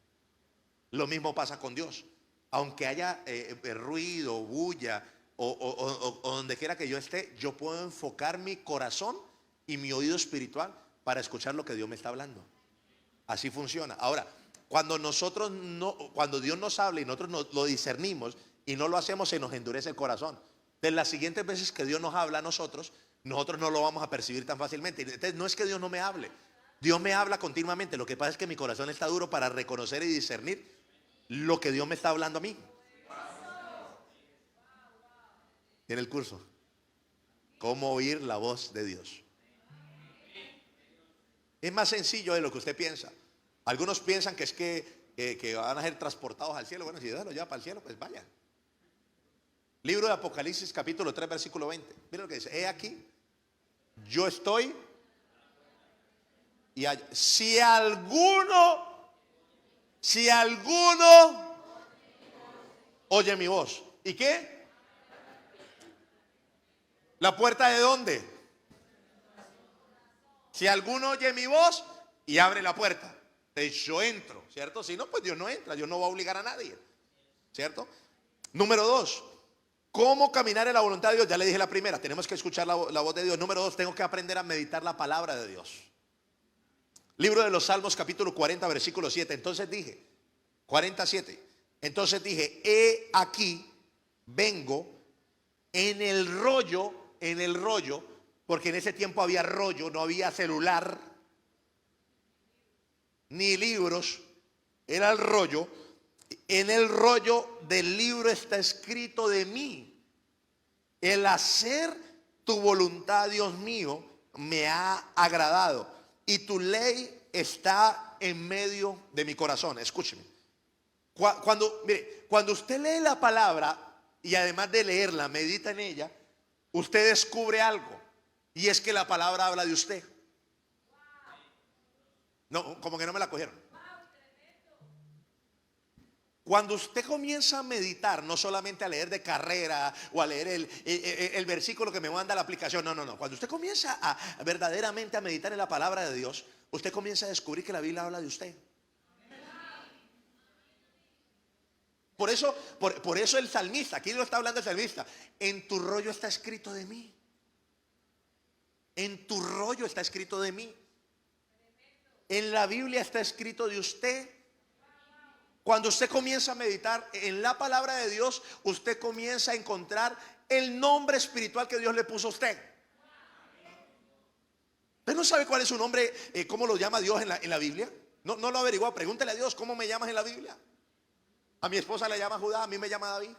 Lo mismo pasa con Dios. Aunque haya ruido, bulla o donde quiera que yo esté, yo puedo enfocar mi corazón y mi oído espiritual para escuchar lo que Dios me está hablando. Así funciona. Ahora, cuando Dios nos habla y nosotros lo discernimos y no lo hacemos, se nos endurece el corazón. De las siguientes veces que Dios nos habla a nosotros no lo vamos a percibir tan fácilmente. Entonces, no es que Dios no me hable. Dios me habla continuamente. Lo que pasa es que mi corazón está duro para reconocer y discernir lo que Dios me está hablando a mí. Tiene el curso. ¿Cómo oír la voz de Dios? Es más sencillo de lo que usted piensa. Algunos piensan que es que van a ser transportados al cielo. Bueno, si Dios los lleva para el cielo, pues vaya. Libro de Apocalipsis, capítulo 3, versículo 20. Mira lo que dice. He aquí, yo estoy. Y si alguno oye mi voz. ¿Y qué? ¿La puerta de dónde? Si alguno oye mi voz y abre la puerta, entonces yo entro, ¿cierto? Si no, pues Dios no entra, Dios no va a obligar a nadie, ¿cierto? Número 2, ¿cómo caminar en la voluntad de Dios? Ya le dije la primera, tenemos que escuchar la voz de Dios. Número 2, tengo que aprender a meditar la palabra de Dios. Libro de los Salmos, capítulo 40, versículo 7. Entonces dije, 47. Entonces dije, he aquí, vengo en el rollo, porque en ese tiempo había rollo, no había celular, ni libros, era el rollo. En el rollo del libro está escrito de mí. El hacer tu voluntad, Dios mío, me ha agradado. Y tu ley está en medio de mi corazón. Escúcheme. Cuando usted lee la palabra y además de leerla, medita en ella, usted descubre algo. Y es que la palabra habla de usted. No, como que no me la cogieron. Cuando usted comienza a meditar, no solamente a leer de carrera o a leer el versículo que me manda la aplicación, no. Cuando usted comienza verdaderamente a meditar en la palabra de Dios, usted comienza a descubrir que la Biblia habla de usted. Por eso el salmista, aquí lo está hablando el salmista, en tu rollo está escrito de mí. En tu rollo está escrito de mí. En la Biblia está escrito de usted. Cuando usted comienza a meditar en la palabra de Dios, usted comienza a encontrar el nombre espiritual que Dios le puso a usted. ¿Usted no sabe cuál es su nombre, cómo lo llama Dios en la Biblia? No lo averiguó. Pregúntele a Dios, ¿cómo me llamas en la Biblia? A mi esposa le llama Judá, a mí me llama David.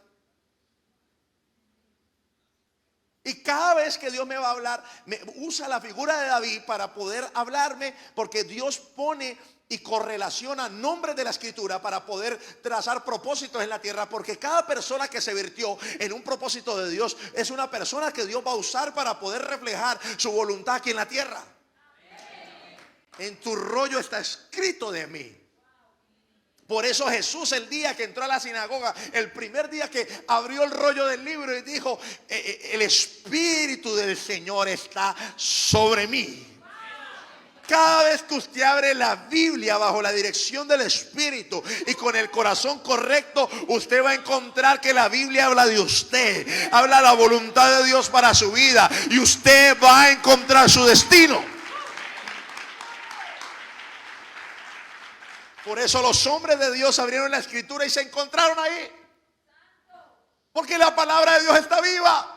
Y cada vez que Dios me va a hablar, me usa la figura de David para poder hablarme, porque Dios pone y correlaciona nombres de la escritura para poder trazar propósitos en la tierra, porque cada persona que se virtió en un propósito de Dios es una persona que Dios va a usar para poder reflejar su voluntad aquí en la tierra. En tu rollo está escrito de mí. Por eso Jesús, el día que entró a la sinagoga, el primer día que abrió el rollo del libro y dijo: el Espíritu del Señor está sobre mí. Cada vez que usted abre la Biblia bajo la dirección del Espíritu y con el corazón correcto, usted va a encontrar que la Biblia habla de usted, habla la voluntad de Dios para su vida, y usted va a encontrar su destino. Por eso los hombres de Dios abrieron la escritura y se encontraron ahí, porque la palabra de Dios está viva.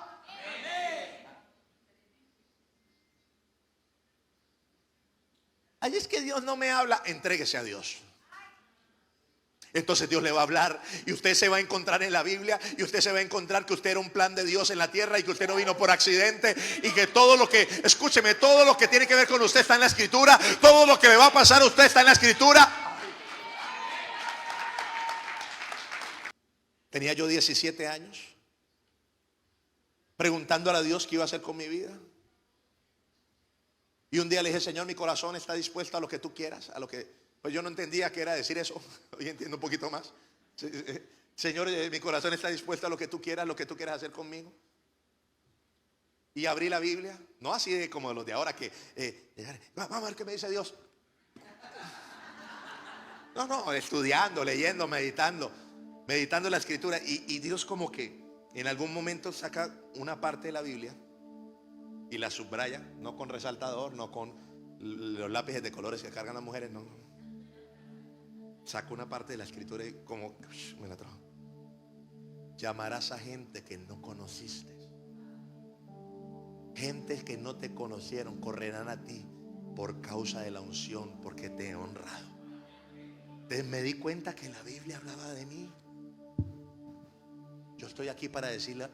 Ahí es que Dios no me habla, entréguese a Dios. Entonces Dios le va a hablar y usted se va a encontrar en la Biblia, y usted se va a encontrar que usted era un plan de Dios en la tierra y que usted no vino por accidente, y que todo lo que, escúcheme, todo lo que tiene que ver con usted está en la escritura. Todo lo que le va a pasar a usted está en la escritura. Tenía yo 17 años preguntándole a Dios qué iba a hacer con mi vida. Y un día le dije: Señor, mi corazón está dispuesto a lo que tú quieras, a lo que... Pues yo no entendía qué era decir eso. Hoy entiendo un poquito más. Señor, mi corazón está dispuesto a lo que tú quieras hacer conmigo. Y abrí la Biblia, no así de como los de ahora que vamos a ver qué me dice Dios. No, estudiando, leyendo, meditando la escritura. Y Dios como que en algún momento saca una parte de la Biblia y la subraya, no con resaltador, no con los lápices de colores que cargan las mujeres, no. Saca una parte de la escritura y como me la trajo. Llamarás a gente que no conociste. Gentes que no te conocieron correrán a ti por causa de la unción, porque te he honrado. Entonces me di cuenta que la Biblia hablaba de mí. Yo estoy aquí para decirle: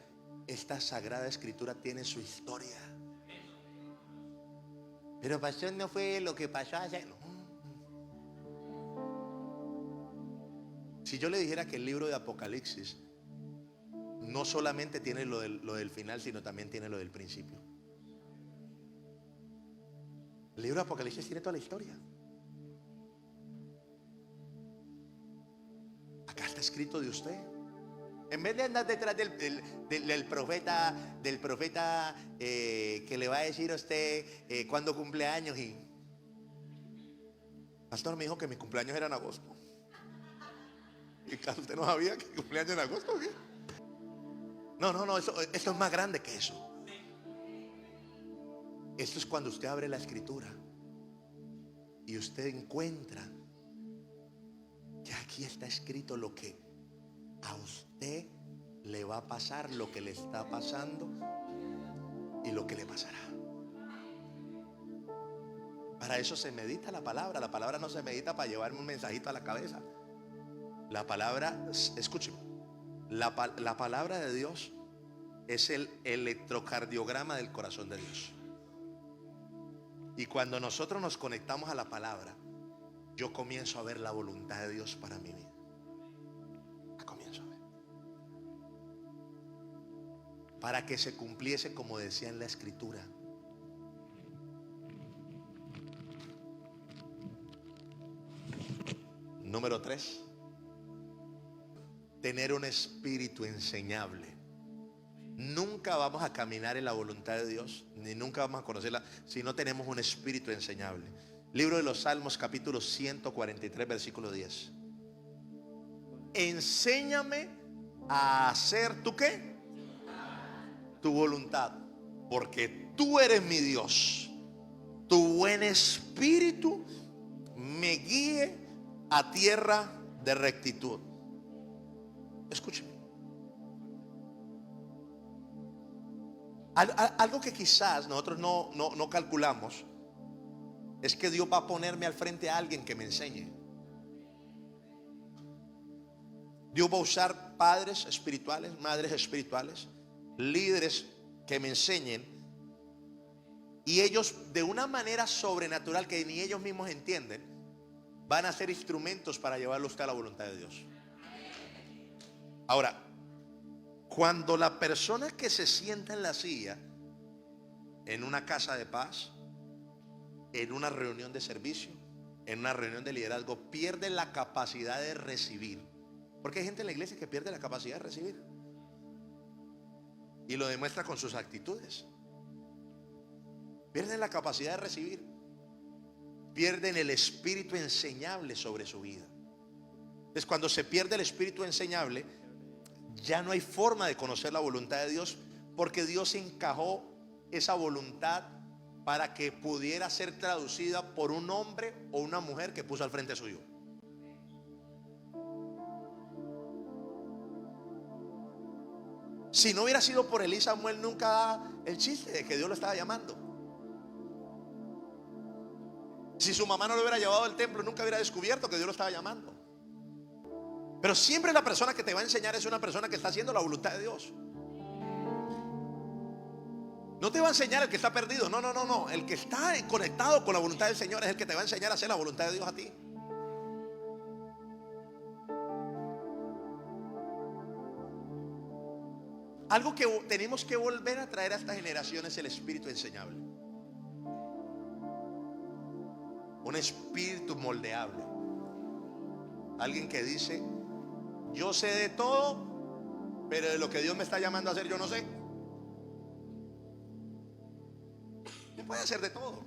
esta sagrada escritura tiene su historia. Pero pastor, no fue lo que pasó allá. No. Si yo le dijera que el libro de Apocalipsis no solamente tiene lo del final, sino también tiene lo del principio. El libro de Apocalipsis tiene toda la historia. Acá está escrito de usted. En vez de andar detrás del profeta, que le va a decir a usted cuándo cumple años, y pastor me dijo que mi cumpleaños era en agosto. Y claro, usted no sabía que cumpleaños en agosto, ¿qué? No, esto es más grande que eso. Esto es cuando usted abre la escritura y usted encuentra que aquí está escrito lo que a usted le va a pasar, lo que le está pasando y lo que le pasará. Para eso se medita la palabra. La palabra no se medita para llevarme un mensajito a la cabeza. La palabra, escúcheme, la palabra de Dios es el electrocardiograma del corazón de Dios. Y cuando nosotros nos conectamos a la palabra, yo comienzo a ver la voluntad de Dios para mi vida. La comienzo a ver. Para que se cumpliese como decía en la escritura. Número 3. Tener un espíritu enseñable. Nunca vamos a caminar en la voluntad de Dios, ni nunca vamos a conocerla, si no tenemos un espíritu enseñable. Libro de los Salmos, capítulo 143, versículo 10. Enséñame a hacer ¿tu qué? Tu voluntad, porque tú eres mi Dios. Tu buen espíritu me guíe a tierra de rectitud. Escúcheme. Algo que quizás nosotros no calculamos es que Dios va a ponerme al frente a alguien que me enseñe. Dios va a usar padres espirituales, madres espirituales, líderes que me enseñen, y ellos de una manera sobrenatural que ni ellos mismos entienden, van a ser instrumentos para llevarlo a usted a la voluntad de Dios. Ahora, cuando la persona que se sienta en la silla, en una casa de paz, en una reunión de servicio, en una reunión de liderazgo, pierde la capacidad de recibir, porque hay gente en la iglesia que pierde la capacidad de recibir y lo demuestra con sus actitudes. Pierden la capacidad de recibir, pierden el espíritu enseñable sobre su vida. Entonces, cuando se pierde el espíritu enseñable, ya no hay forma de conocer la voluntad de Dios, porque Dios encajó esa voluntad para que pudiera ser traducida por un hombre o una mujer que puso al frente suyo. Si no hubiera sido por Elí, Samuel nunca da el chiste de que Dios lo estaba llamando. Si su mamá no lo hubiera llevado al templo, nunca hubiera descubierto que Dios lo estaba llamando. Pero siempre la persona que te va a enseñar es una persona que está haciendo la voluntad de Dios. No te va a enseñar el que está perdido. No, no, no, no. El que está conectado con la voluntad del Señor es el que te va a enseñar a hacer la voluntad de Dios a ti. Algo que tenemos que volver a traer a esta generación es el espíritu enseñable. Un espíritu moldeable. Alguien que dice: yo sé de todo, pero de lo que Dios me está llamando a hacer yo no sé. Usted puede hacer de todo,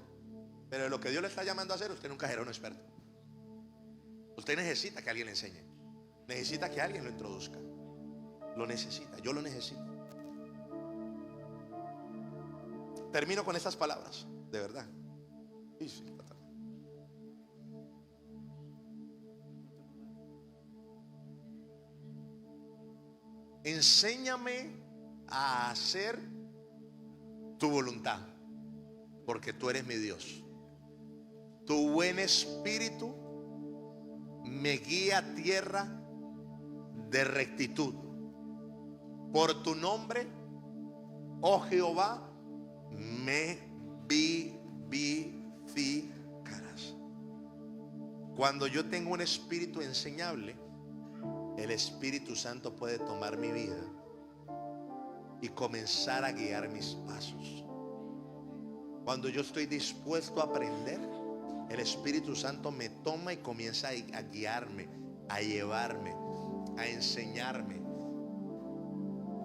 pero de lo que Dios le está llamando a hacer, usted nunca será un experto. Usted necesita que alguien le enseñe. Necesita que alguien lo introduzca. Lo necesita, yo lo necesito. Termino con estas palabras, de verdad. Sí. Enséñame a hacer tu voluntad, porque tú eres mi Dios. Tu buen espíritu me guía a tierra de rectitud. Por tu nombre, oh Jehová, me vivificarás. Cuando yo tengo un espíritu enseñable, el Espíritu Santo puede tomar mi vida y comenzar a guiar mis pasos. Cuando yo estoy dispuesto a aprender, el Espíritu Santo me toma y comienza a guiarme, a llevarme, a enseñarme.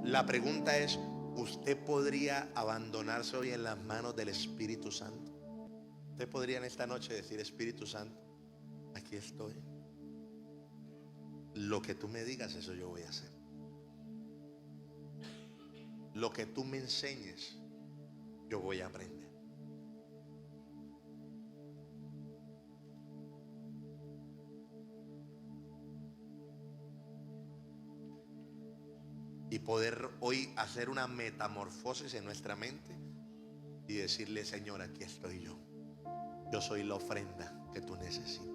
La pregunta es: ¿usted podría abandonarse hoy en las manos del Espíritu Santo? Usted podría en esta noche decir: Espíritu Santo, aquí estoy. Lo que tú me digas, eso yo voy a hacer. Lo que tú me enseñes, yo voy a aprender. Y poder hoy hacer una metamorfosis en nuestra mente y decirle: Señor, aquí estoy yo. Yo soy la ofrenda que tú necesitas.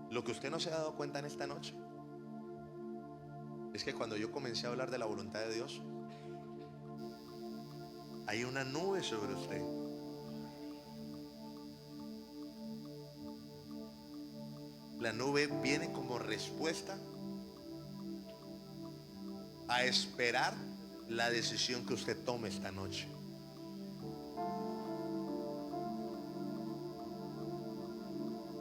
Lo que usted no se ha dado cuenta en esta noche es que cuando yo comencé a hablar de la voluntad de Dios, hay una nube sobre usted. La nube viene como respuesta a esperar la decisión que usted tome esta noche.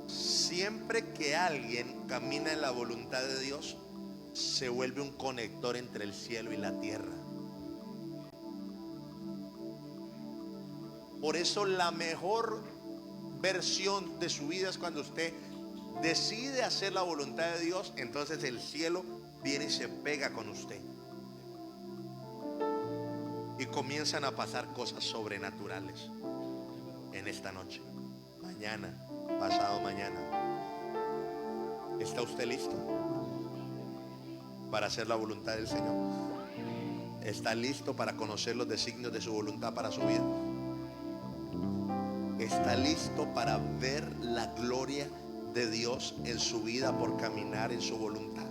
Siempre que alguien camina en la voluntad de Dios, se vuelve un conector entre el cielo y la tierra. Por eso la mejor versión de su vida es cuando usted decide hacer la voluntad de Dios. Entonces el cielo viene y se pega con usted y comienzan a pasar cosas sobrenaturales en esta noche, mañana, pasado mañana. ¿Está usted listo para hacer la voluntad del Señor? ¿Está listo para conocer los designios de su voluntad para su vida? ¿Está listo para ver la gloria de Dios en su vida por caminar en su voluntad?